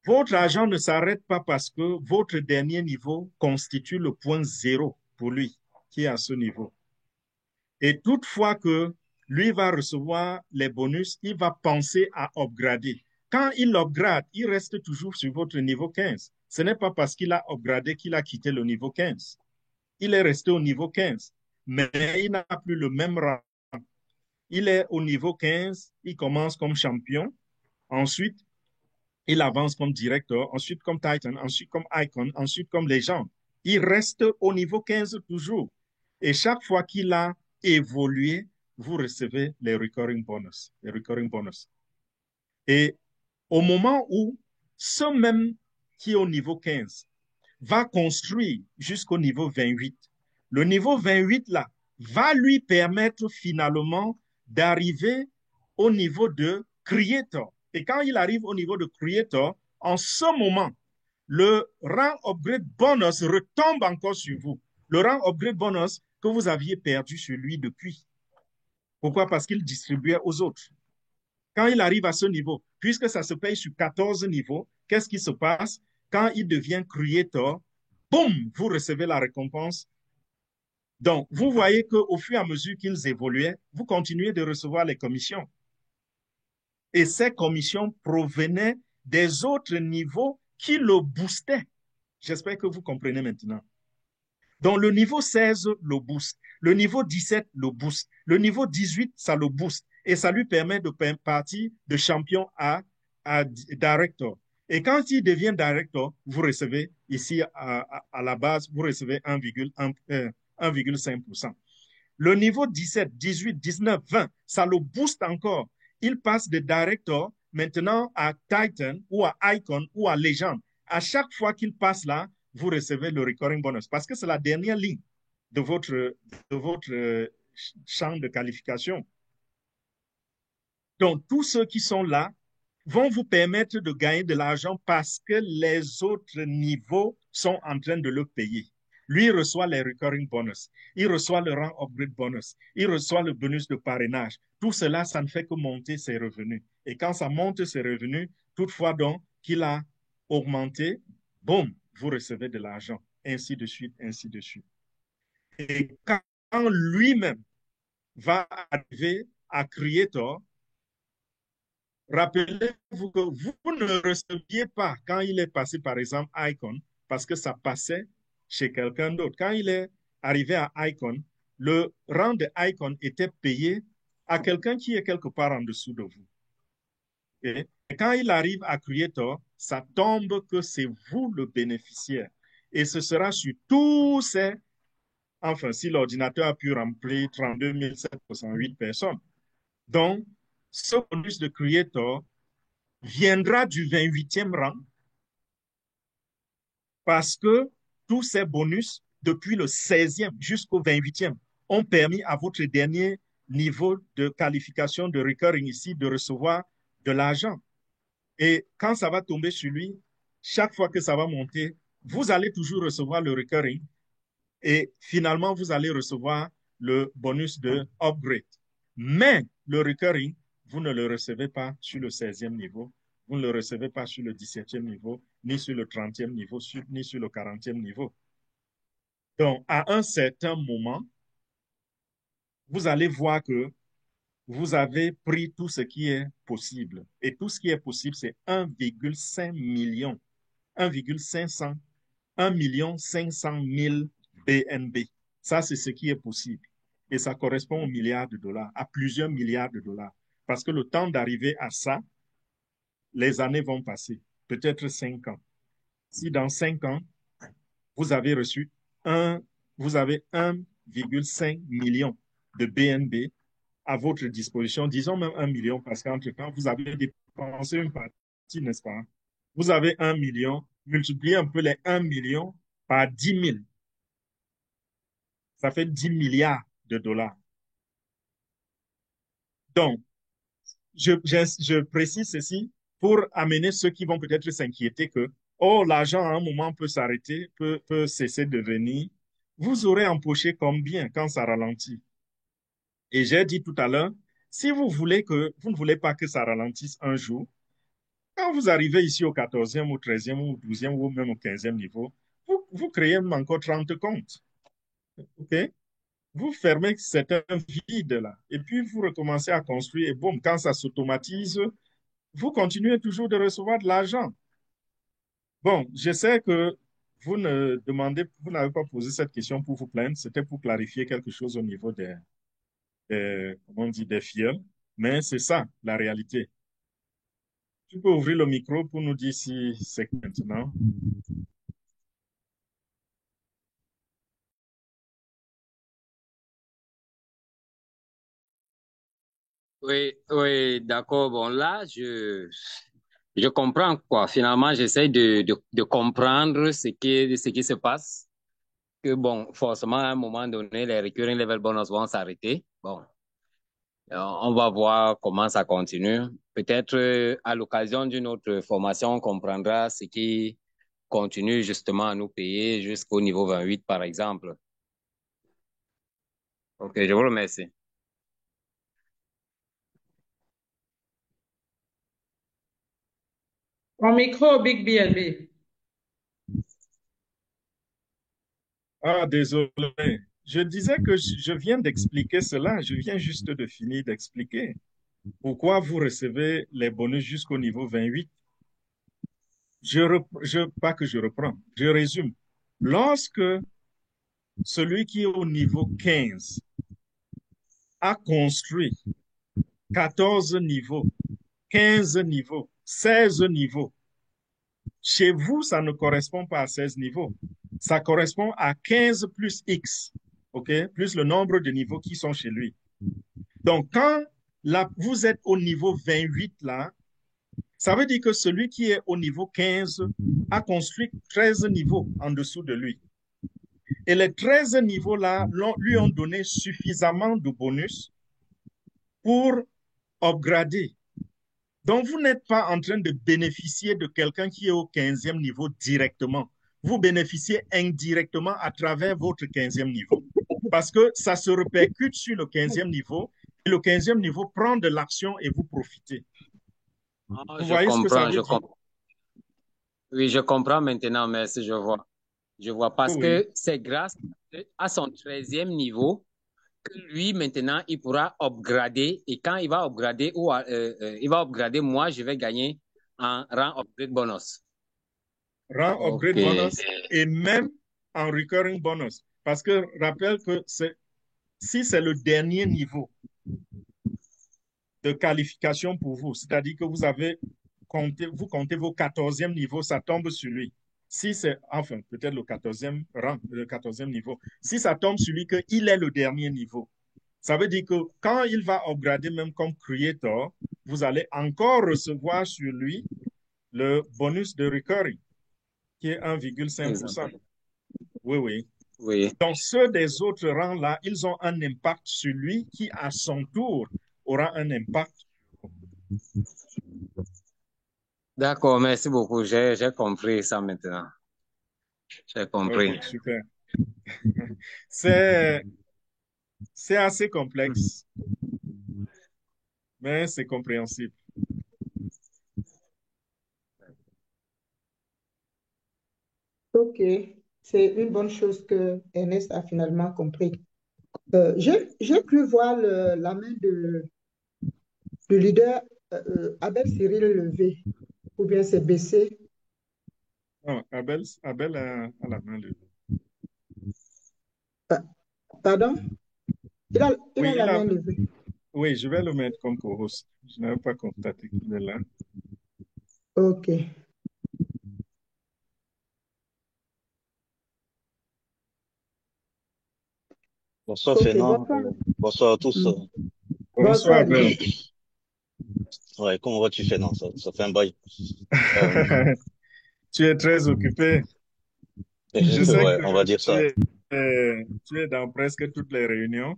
Votre argent ne s'arrête pas parce que votre dernier niveau constitue le point zéro pour lui, qui est à ce niveau. Et toutefois que lui va recevoir les bonus, il va penser à upgrader. Quand il upgrade, il reste toujours sur votre niveau 15. Ce n'est pas parce qu'il a upgradé qu'il a quitté le niveau 15. Il est resté au niveau 15, mais il n'a plus le même rang. Il est au niveau 15, il commence comme champion, ensuite il avance comme directeur, ensuite comme Titan, ensuite comme Icon, ensuite comme légende. Il reste au niveau 15 toujours. Et chaque fois qu'il a évolué, vous recevez les recurring bonus. Les recurring bonus. Et au moment où ce même qui est au niveau 15 va construire jusqu'au niveau 28, le niveau 28 là va lui permettre finalement d'arriver au niveau de creator. Et quand il arrive au niveau de creator, en ce moment, le rang upgrade bonus retombe encore sur vous. Le rang upgrade bonus que vous aviez perdu sur lui depuis. Pourquoi? Parce qu'il distribuait aux autres. Quand il arrive à ce niveau, puisque ça se paye sur 14 niveaux, qu'est-ce qui se passe? Quand il devient creator, boum, vous recevez la récompense. Donc, vous voyez qu'au fur et à mesure qu'ils évoluaient, vous continuez de recevoir les commissions. Et ces commissions provenaient des autres niveaux qui le boostaient. J'espère que vous comprenez maintenant. Donc, le niveau 16 le booste. Le niveau 17 le booste. Le niveau 18, ça le booste. Et ça lui permet de partir de champion à director. Et quand il devient director, vous recevez ici à la base, vous recevez 1,5%. Le niveau 17, 18, 19, 20, ça le booste encore. Il passe de director maintenant à Titan ou à Icon ou à Legend. À chaque fois qu'il passe là, vous recevez le recurring bonus parce que c'est la dernière ligne de votre champ de qualification. Donc, tous ceux qui sont là vont vous permettre de gagner de l'argent parce que les autres niveaux sont en train de le payer. Lui reçoit les recurring bonus, il reçoit le rang upgrade bonus, il reçoit le bonus de parrainage. Tout cela, ça ne fait que monter ses revenus. Et quand ça monte ses revenus, toutefois donc qu'il a augmenté, boum, vous recevez de l'argent, ainsi de suite, ainsi de suite. Et quand lui-même va arriver à Creator, rappelez-vous que vous ne receviez pas quand il est passé, par exemple, Icon, parce que ça passait chez quelqu'un d'autre. Quand il est arrivé à Icon, le rang de Icon était payé à quelqu'un qui est quelque part en dessous de vous. Et quand il arrive à Creator, ça tombe que c'est vous le bénéficiaire. Et ce sera sur tous ces, enfin, si l'ordinateur a pu remplir 32 768 personnes. Donc, ce bonus de Creator viendra du 28e rang parce que tous ces bonus, depuis le 16e jusqu'au 28e, ont permis à votre dernier niveau de qualification de recurring ici de recevoir de l'argent. Et quand ça va tomber sur lui, chaque fois que ça va monter, vous allez toujours recevoir le recurring et finalement, vous allez recevoir le bonus de upgrade. Mais le recurring, vous ne le recevez pas sur le 16e niveau, vous ne le recevez pas sur le 17e niveau, ni sur le 30e niveau, ni sur le 40e niveau. Donc, à un certain moment, vous allez voir que vous avez pris tout ce qui est possible. Et tout ce qui est possible, c'est 1,5 million, 1,500, 1 500 000 BNB. Ça, c'est ce qui est possible. Et ça correspond aux milliards de dollars, à plusieurs milliards de dollars. Parce que le temps d'arriver à ça, les années vont passer, peut-être 5 ans. Si dans 5 ans, vous avez reçu vous avez 1,5 million, de BNB à votre disposition, disons même 1 million, parce qu'entre-temps, vous avez dépensé une partie, n'est-ce pas? Vous avez 1 million, multipliez un peu les 1 million par 10 000. Ça fait 10 milliards de dollars. Donc, je précise ceci pour amener ceux qui vont peut-être s'inquiéter que, oh, l'argent à un moment peut s'arrêter, peut cesser de venir. Vous aurez empoché combien quand ça ralentit? Et j'ai dit tout à l'heure, si vous ne voulez pas que ça ralentisse un jour, quand vous arrivez ici au 14e, au 13e, au 12e ou même au 15e niveau, vous créez encore 30 comptes. OK? Vous fermez certains vides là. Et puis vous recommencez à construire. Et boum, quand ça s'automatise, vous continuez toujours de recevoir de l'argent. Bon, je sais que vous n'avez pas posé cette question pour vous plaindre. C'était pour clarifier quelque chose au niveau comment on dit, des filles. Mais c'est ça, la réalité. Tu peux ouvrir le micro pour nous dire si c'est maintenant. Oui, oui, d'accord. Bon, là, je comprends quoi. Finalement, j'essaie de comprendre ce qui se passe. Que bon, forcément, à un moment donné, les recurring level bonus vont s'arrêter. Bon, on va voir comment ça continue. Peut-être à l'occasion d'une autre formation, on comprendra ce qui continue justement à nous payer jusqu'au niveau 28, par exemple. Ok, je vous remercie. Mon micro, Big BLB. Ah, désolé. Je disais que je viens d'expliquer cela. Je viens juste de finir d'expliquer pourquoi vous recevez les bonus jusqu'au niveau 28. Pas que je reprends, je résume. Lorsque celui qui est au niveau 15 a construit 14 niveaux, 15 niveaux, 16 niveaux, chez vous, ça ne correspond pas à 16 niveaux. Ça correspond à 15 plus X, OK? Plus le nombre de niveaux qui sont chez lui. Donc, quand vous êtes au niveau 28, là, ça veut dire que celui qui est au niveau 15 a construit 13 niveaux en dessous de lui. Et les 13 niveaux-là lui ont donné suffisamment de bonus pour upgrader. Donc, vous n'êtes pas en train de bénéficier de quelqu'un qui est au 15e niveau directement. Vous bénéficiez indirectement à travers votre 15e niveau. Parce que ça se répercute sur le 15e niveau et le 15e niveau prend de l'action et vous profitez. Ah, Vous je voyez ce que ça comprends, veut je dire? comprends. Oui, je comprends maintenant, merci, je vois. Je vois parce Oui, que c'est grâce à son 13e niveau que lui, maintenant, il pourra upgrader. Et quand il va upgrader, il va upgrader, moi, je vais gagner en rang upgrade bonus. rang Ok. upgrade bonus et même en recurring bonus. Parce que rappelle que si c'est le dernier niveau de qualification pour vous, c'est-à-dire que vous comptez vos 14e niveaux, ça tombe sur lui. Si c'est, enfin, peut-être le 14e rang, le 14e niveau, si ça tombe sur lui qu'il est le dernier niveau, ça veut dire que quand il va upgrader même comme creator, vous allez encore recevoir sur lui le bonus de recurring, qui est 1,5%. Exactement. Oui, oui. Oui. Donc, ceux des autres rangs-là, ils ont un impact sur lui qui, à son tour, aura un impact. D'accord, merci beaucoup. J'ai compris ça maintenant. J'ai OK, compris. super. C'est, c'est assez complexe, mais c'est compréhensible. OK, c'est une bonne chose que Ernest a finalement compris. J'ai cru voir la main de leader Abel Cyril levé, ou bien c'est baissé. Oh, Abel a la main levée. Pa- Pardon? Il a Oui, la main levée. oui, je vais le mettre comme co-host. Je n'avais pas constaté qu'il est là. OK. Bonsoir Ok, Fernand. bonsoir. Bonsoir à tous. Mm. Bonsoir, Bonsoir, Abel. Lee. Ouais, comment vas-tu Fernand? Ça fait un bail. Euh, Tu es très occupé. Je sais ouais, que on va dire ça. tu es dans presque toutes les réunions.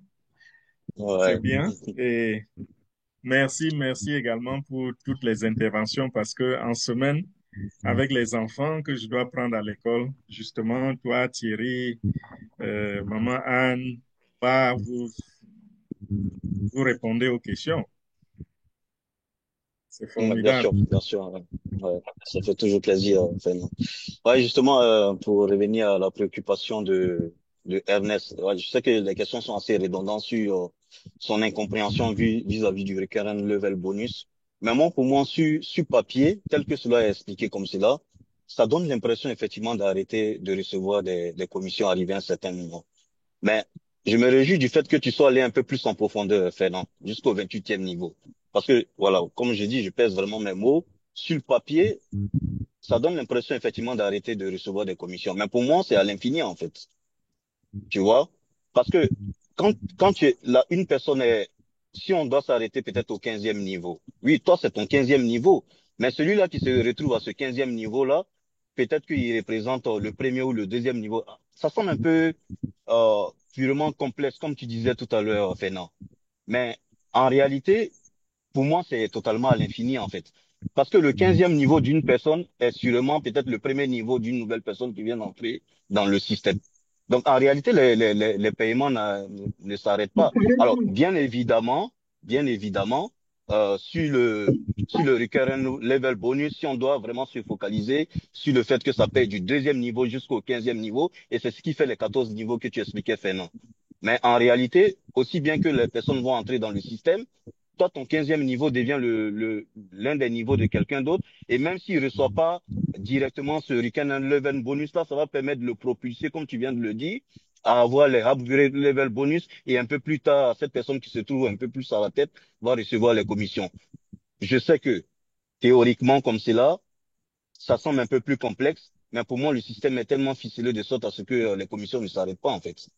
C'est Ouais. bien. Et merci également pour toutes les interventions parce que en semaine, avec les enfants que je dois prendre à l'école, justement, toi, Thierry, maman Anne, bah, vous répondez aux questions. C'est Ouais, formidable. bien sûr. Ouais. Ouais, ça fait toujours plaisir, Fernand. Ouais, justement, pour revenir à la préoccupation de Ernest, ouais, je sais que les questions sont assez redondantes sur son incompréhension vis-à-vis du recurrent level bonus. Mais moi, pour moi, sur papier, tel que cela est expliqué comme cela, ça donne l'impression effectivement d'arrêter de recevoir des commissions arrivées à un certain moment. Mais je me réjouis du fait que tu sois allé un peu plus en profondeur, Fernand, jusqu'au 28e niveau. Parce que, voilà, comme je dis, je pèse vraiment mes mots. Sur le papier, ça donne l'impression effectivement d'arrêter de recevoir des commissions. Mais pour moi, c'est à l'infini, en fait. Tu vois? Parce que quand tu es là, une personne est, si on doit s'arrêter peut-être au 15e niveau. Oui, toi, c'est ton 15e niveau. Mais celui-là qui se retrouve à ce 15e niveau-là, peut-être qu'il représente le premier ou le deuxième niveau. Ça semble un peu, purement complexe, comme tu disais tout à l'heure, Fernand. Mais en réalité, pour moi, c'est totalement à l'infini, en fait. Parce que le 15e niveau d'une personne est sûrement peut-être le premier niveau d'une nouvelle personne qui vient d'entrer dans le système. Donc, en réalité, les paiements ne s'arrêtent pas. Alors, bien évidemment, sur le recurrent level bonus, si on doit vraiment se focaliser sur le fait que ça paye du deuxième niveau jusqu'au 15e niveau, et c'est ce qui fait les 14 niveaux que tu expliquais, Fernand. Mais en réalité, aussi bien que les personnes vont entrer dans le système, toi, ton 15e niveau devient l'un des niveaux de quelqu'un d'autre. Et même s'il ne reçoit pas directement ce Recurrent Level Bonus là, ça va permettre de le propulser, comme tu viens de le dire, à avoir les Upgrade Level Bonus. Et un peu plus tard, cette personne qui se trouve un peu plus à la tête va recevoir les commissions. Je sais que théoriquement, comme c'est là, ça semble un peu plus complexe. Mais pour moi, le système est tellement ficelé de sorte à ce que les commissions ne s'arrêtent pas, en fait.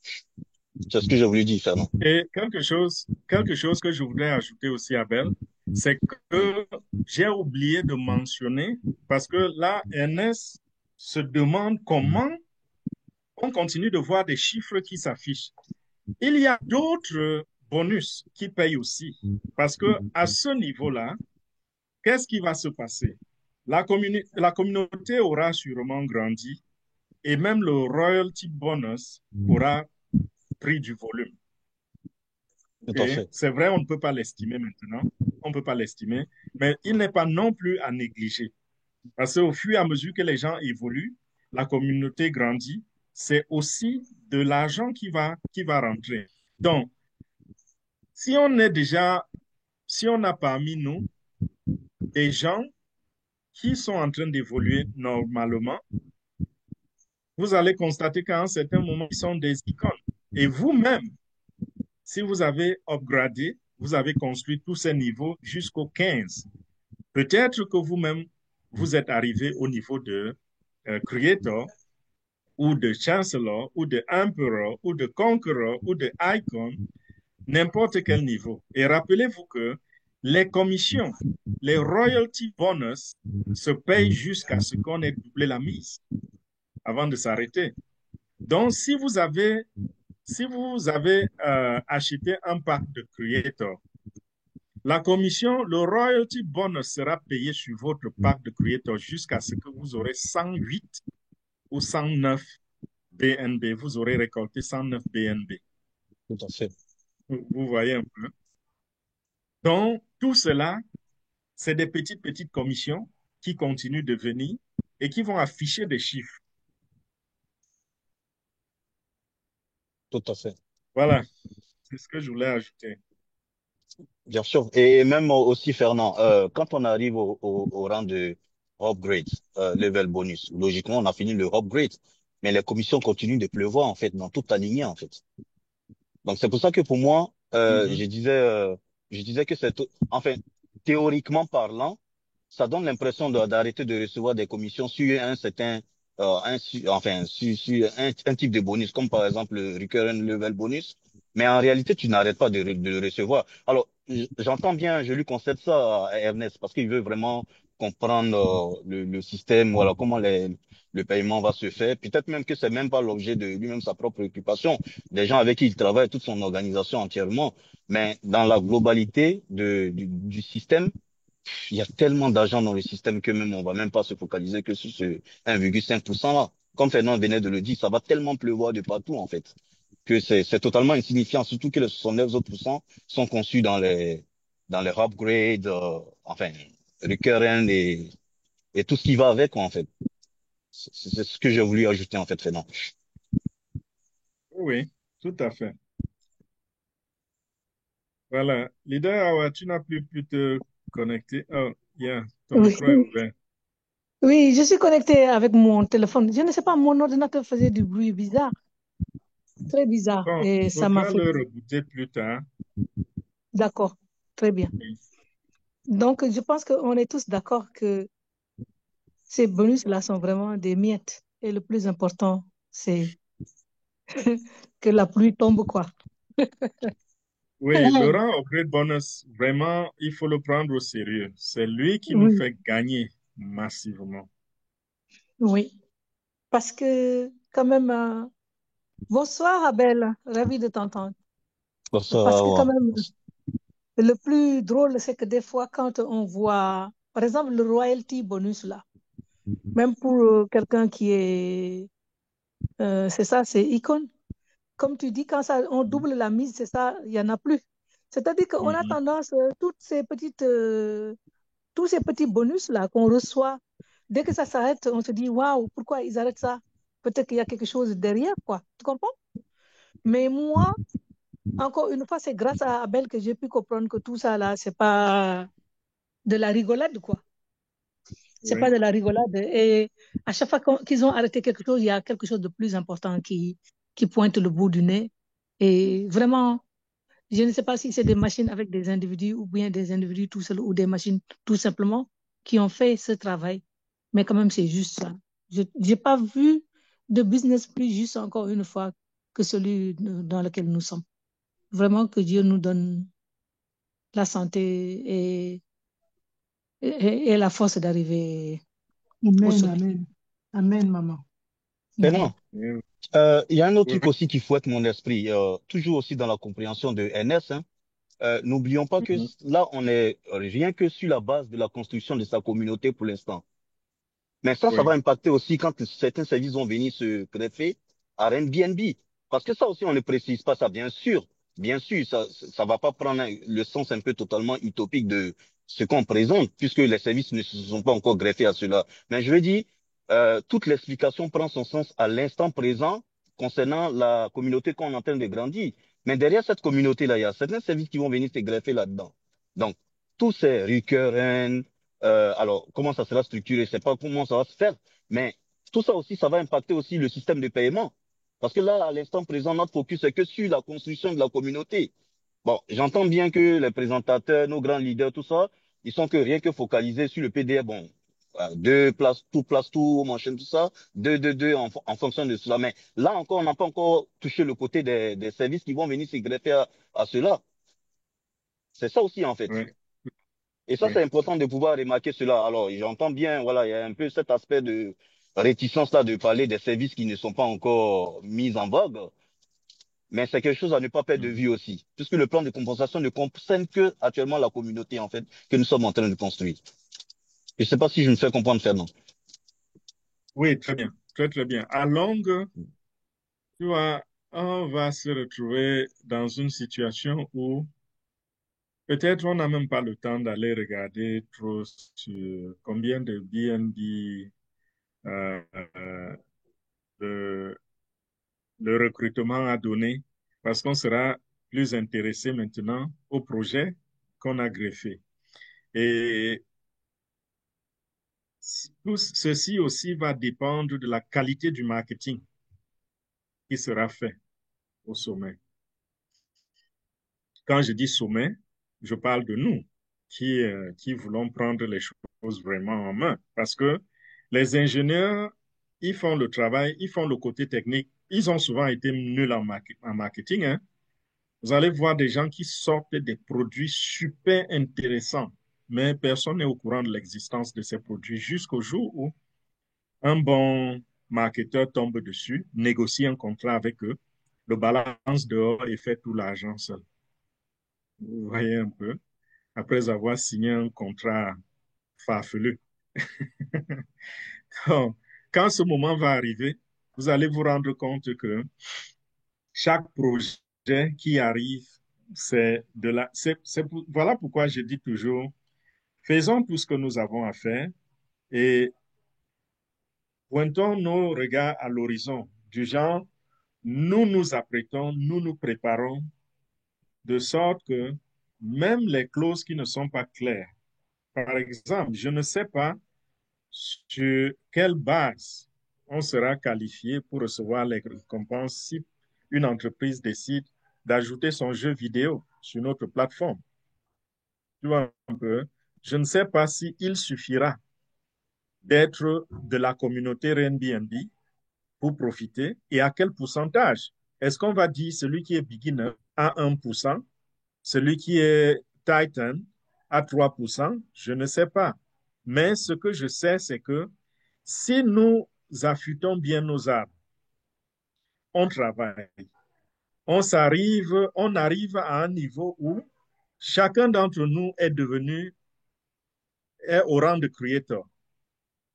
C'est ce que j'ai voulu dire, Fernand. Et quelque chose que je voudrais ajouter aussi, Abel, c'est que j'ai oublié de mentionner, parce que là, Ernest se demande comment on continue de voir des chiffres qui s'affichent. Il y a d'autres bonus qui payent aussi, parce que à ce niveau-là, qu'est-ce qui va se passer? La communauté aura sûrement grandi et même le royalty bonus aura pris du volume. Tout à Okay? fait. C'est vrai, on ne peut pas l'estimer maintenant, on ne peut pas l'estimer, mais il n'est pas non plus à négliger. Parce qu'au fur et à mesure que les gens évoluent, la communauté grandit, c'est aussi de l'argent qui va rentrer. Donc, si on est déjà, si on a parmi nous des gens qui sont en train d'évoluer normalement, vous allez constater qu'à un certain moment, ils sont des icônes. Et vous-même, si vous avez upgradé, vous avez construit tous ces niveaux jusqu'au 15. Peut-être que vous-même, vous êtes arrivé au niveau de Creator ou de Chancellor ou de Emperor ou de Conqueror ou de Icon, n'importe quel niveau. Et rappelez-vous que les commissions, les royalty bonus se payent jusqu'à ce qu'on ait doublé la mise avant de s'arrêter. Donc, si vous avez acheté un pack de Creator, la commission, le royalty bonus sera payé sur votre pack de Creator jusqu'à ce que vous aurez 108 ou 109 BNB. Vous aurez récolté 109 BNB. Tout à fait. Vous voyez un peu. Donc, tout cela, c'est des petites commissions qui continuent de venir et qui vont afficher des chiffres. Tout à fait. Voilà, c'est ce que je voulais ajouter. Bien sûr. Et même aussi, Fernand, quand on arrive au rang de upgrade, level bonus, logiquement, on a fini le upgrade. Mais les commissions continuent de pleuvoir, en fait, dans toute la lignée, en fait. Donc, c'est pour ça que pour moi, Mhm. je disais que enfin, théoriquement parlant, ça donne l'impression d'arrêter de recevoir des commissions sur un certain, enfin, sur un type de bonus, comme par exemple le recurrent level bonus. Mais en réalité, tu n'arrêtes pas de le recevoir. Alors, j'entends bien, je lui concède ça à Ernest, parce qu'il veut vraiment comprendre le système, voilà, comment le paiement va se faire. Peut-être même que c'est même pas l'objet de lui-même sa propre préoccupation. Des gens avec qui il travaille, toute son organisation entièrement. Mais dans la globalité du système, il y a tellement d'argent dans le système que même on va même pas se focaliser que sur ce 1,5% là. Comme Fernand venait de le dire, ça va tellement pleuvoir de partout, en fait, que c'est totalement insignifiant, surtout que les 69 autres pourcents sont conçus dans les upgrades, enfin, recurrent et tout ce qui va avec, quoi, en fait. C'est ce que j'ai voulu ajouter, en fait, Fernand. Oui, tout à fait. Voilà. Leader, Awa, tu n'as plus pu te connecter. Oh, yeah, ton Oui, micro est ouvert. oui, je suis connectée avec mon téléphone. Je ne sais pas, mon ordinateur faisait du bruit bizarre, très bizarre, Bon, et il ça m'a faudra fait. le rebooter plus tard. D'accord, très bien. Donc, je pense qu'on est tous d'accord que ces bonus-là sont vraiment des miettes. Et le plus important, c'est que la pluie tombe, quoi. Oui, Laurent Upgrade Bonus, vraiment, il faut le prendre au sérieux. C'est lui qui nous Oui, fait gagner massivement. oui. Parce que, quand même, bonsoir, Abel, ravi de t'entendre. Pour ça, Parce que, quand ouais. même, le plus drôle, c'est que des fois, quand on voit, par exemple, le royalty bonus, là, même pour quelqu'un qui est, c'est ça, c'est icône. Comme tu dis, quand ça, on double la mise, c'est ça, il n'y en a plus. C'est-à-dire qu'on a Mhm. tendance, tous ces petits bonus-là qu'on reçoit, dès que ça s'arrête, on se dit, waouh, pourquoi ils arrêtent ça? Peut-être qu'il y a quelque chose derrière, quoi. Tu comprends? Mais moi, encore une fois, c'est grâce à Abel que j'ai pu comprendre que tout ça, là, c'est pas de la rigolade, quoi. C'est pas Oui, de la rigolade. Et à chaque fois qu'ils ont arrêté quelque chose, il y a quelque chose de plus important qui pointe le bout du nez. Et vraiment, je ne sais pas si c'est des machines avec des individus ou bien des individus tout seuls ou des machines tout simplement qui ont fait ce travail. Mais quand même, c'est juste ça. Je n'ai pas vu de business plus juste encore une fois que celui dans lequel nous sommes. Vraiment que Dieu nous donne la santé et la force d'arriver au Amen, sommet. amen. Amen, maman. Mhm. Fernand, oui, il y a un autre oui. truc aussi qui fouette mon esprit, toujours aussi dans la compréhension de NS, hein. N'oublions pas que Mhm. là, on est rien que sur la base de la construction de sa communauté pour l'instant. Mais ça va Oui, impacter aussi quand certains services vont venir se greffer à Airbnb. Parce que ça aussi, on ne précise pas ça, bien sûr, ça va pas prendre le sens un peu totalement utopique de ce qu'on présente, puisque les services ne se sont pas encore greffés à cela. Mais je veux dire, toute l'explication prend son sens à l'instant présent concernant la communauté qu'on est en train de grandir. Mais derrière cette communauté-là, il y a certains services qui vont venir se greffer là-dedans. Donc, tous ces recurrents, alors, comment ça sera structuré? Je sais pas comment ça va se faire, mais tout ça aussi, ça va impacter aussi le système de paiement. Parce que là, à l'instant présent, notre focus est que sur la construction de la communauté. Bon, j'entends bien que les présentateurs, nos grands leaders, tout ça, ils sont que rien que focalisés sur le PDF. Bon, place tout, machin, tout ça, deux en fonction de cela. Mais là encore, on n'a pas encore touché le côté des services qui vont venir se greffer à cela. C'est ça aussi, en fait. oui, Et ça, oui. c'est important de pouvoir remarquer cela. Alors, j'entends bien, voilà, il y a un peu cet aspect de réticence-là de parler des services qui ne sont pas encore mis en vogue, mais c'est quelque chose à ne pas perdre de Mhm. vue aussi, puisque le plan de compensation ne concerne que actuellement la communauté, en fait, que nous sommes en train de construire. Je ne sais pas si je me fais comprendre, Fernand. Oui, très bien, très, très bien. À longue, tu vois, on va se retrouver dans une situation où peut-être on n'a même pas le temps d'aller regarder trop sur combien de BNB euh, euh, le, le recrutement a donné, parce qu'on sera plus intéressé maintenant au projet qu'on a greffé. Et tout ceci aussi va dépendre de la qualité du marketing qui sera fait au sommet. Quand je dis sommet, je parle de nous qui voulons prendre les choses vraiment en main. Parce que les ingénieurs, ils font le travail, ils font le côté technique. Ils ont souvent été nuls en marketing, hein. Vous allez voir des gens qui sortent des produits super intéressants, mais personne n'est au courant de l'existence de ces produits jusqu'au jour où un bon marketeur tombe dessus, négocie un contrat avec eux, le balance dehors et fait tout l'argent seul. Vous voyez un peu, après avoir signé un contrat farfelu. Donc, quand ce moment va arriver, vous allez vous rendre compte que chaque projet qui arrive, voilà pourquoi je dis toujours, faisons tout ce que nous avons à faire et pointons nos regards à l'horizon, du genre, nous nous apprêtons, nous nous préparons, de sorte que même les clauses qui ne sont pas claires, par exemple, je ne sais pas sur quelle base on sera qualifié pour recevoir les récompenses si une entreprise décide d'ajouter son jeu vidéo sur notre plateforme. Tu vois un peu, je ne sais pas s'il suffira d'être de la communauté Airbnb pour profiter et à quel pourcentage. Est-ce qu'on va dire celui qui est beginner à 1%, celui qui est Titan à 3%? Je ne sais pas. Mais ce que je sais, c'est que si nous affûtons bien nos arbres, on travaille, on arrive à un niveau où chacun d'entre nous est au rang de creator.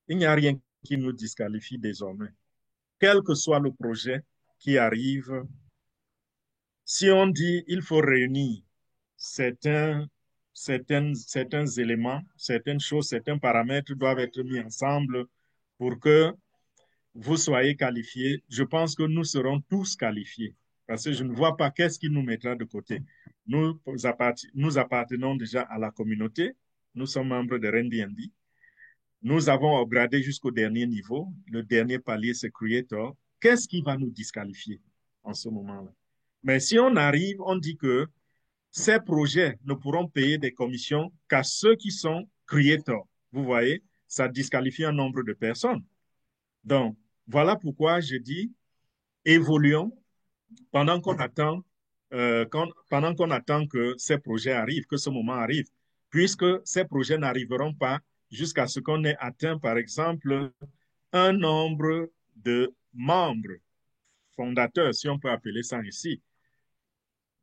Il n'y a rien qui nous disqualifie désormais. Quel que soit le projet qui arrive, si on dit il faut réunir certains, certains éléments, certaines choses, certains paramètres doivent être mis ensemble pour que vous soyez qualifiés, je pense que nous serons tous qualifiés. Parce que je ne vois pas qu'est-ce qui nous mettra de côté. Nous appartenons déjà à la communauté. Nous sommes membres de Airbnb. Nous avons upgradé jusqu'au dernier niveau. Le dernier palier, c'est Creator. Qu'est-ce qui va nous disqualifier en ce moment-là? Mais si on arrive, on dit que ces projets ne pourront payer des commissions qu'à ceux qui sont Creators. Vous voyez, ça disqualifie un nombre de personnes. Donc, voilà pourquoi je dis évoluons pendant qu'on attend, pendant qu'on attend que ces projets arrivent, que ce moment arrive, puisque ces projets n'arriveront pas jusqu'à ce qu'on ait atteint, par exemple, un nombre de membres fondateurs, si on peut appeler ça ainsi.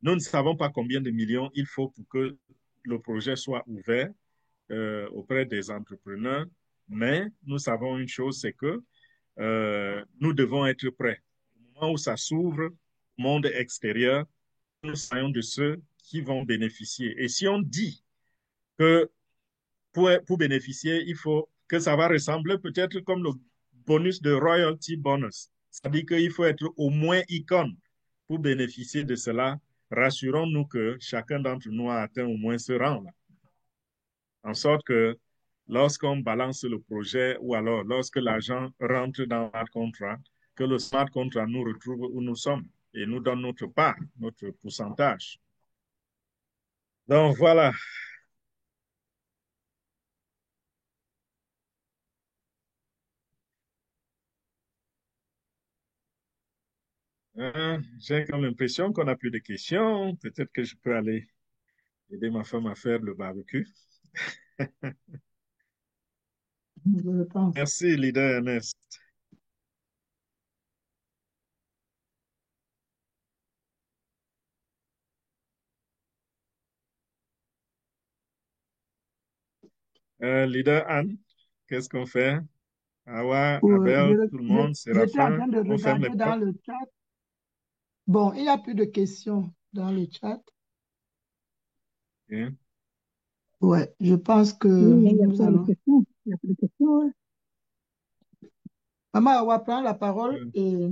Nous ne savons pas combien de millions il faut pour que le projet soit ouvert auprès des entrepreneurs, mais nous savons une chose, c'est que nous devons être prêts. Au moment où ça s'ouvre, monde extérieur, nous soyons de ceux qui vont bénéficier. Et si on dit que pour bénéficier, il faut que ça va ressembler peut-être comme le bonus de royalty bonus, c'est-à-dire qu'il faut être au moins icône pour bénéficier de cela. Rassurons-nous que chacun d'entre nous a atteint au moins ce rang-là, en sorte que lorsqu'on balance le projet ou alors lorsque l'argent rentre dans le smart contract, que le smart contract nous retrouve où nous sommes et nous donne notre part, notre pourcentage. Donc voilà. J'ai comme l'impression qu'on n'a plus de questions. Peut-être que je peux aller aider ma femme à faire le barbecue. Je pense. Merci, leader Ernest. Leader Anne, qu'est-ce qu'on fait? Awa, Abel, tout le monde, J'étais en Séraphin, train de on ferme les regarder dans portes. le chat. Bon, il n'y a plus de questions dans le chat. Okay. Ouais, je pense que Oui, nous allons. il n'y a plus de questions. Ouais. Maman Awa prend la parole et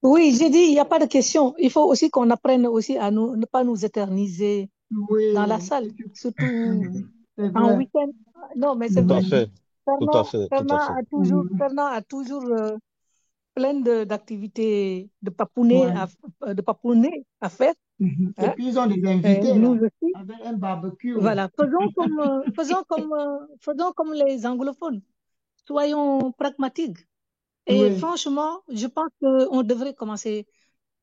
Oui, j'ai dit, il n'y a pas de questions. Il faut aussi qu'on apprenne aussi à ne pas nous éterniser dans la oui, salle, surtout c'est en vrai. week-end. Non, mais c'est Tout à vrai. fait, tout à fait, tout à fait. Fernand a toujours plein d'activités Ouais. de papounet à faire. Et Hein? puis ils ont des Et invités nous là, aussi. avec un barbecue. Voilà, faisons comme les anglophones. Soyons pragmatiques. Et Oui. franchement, je pense qu'on devrait commencer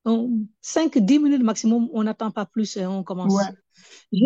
5-10 minutes maximum, on n'attend pas plus et on commence. Ouais.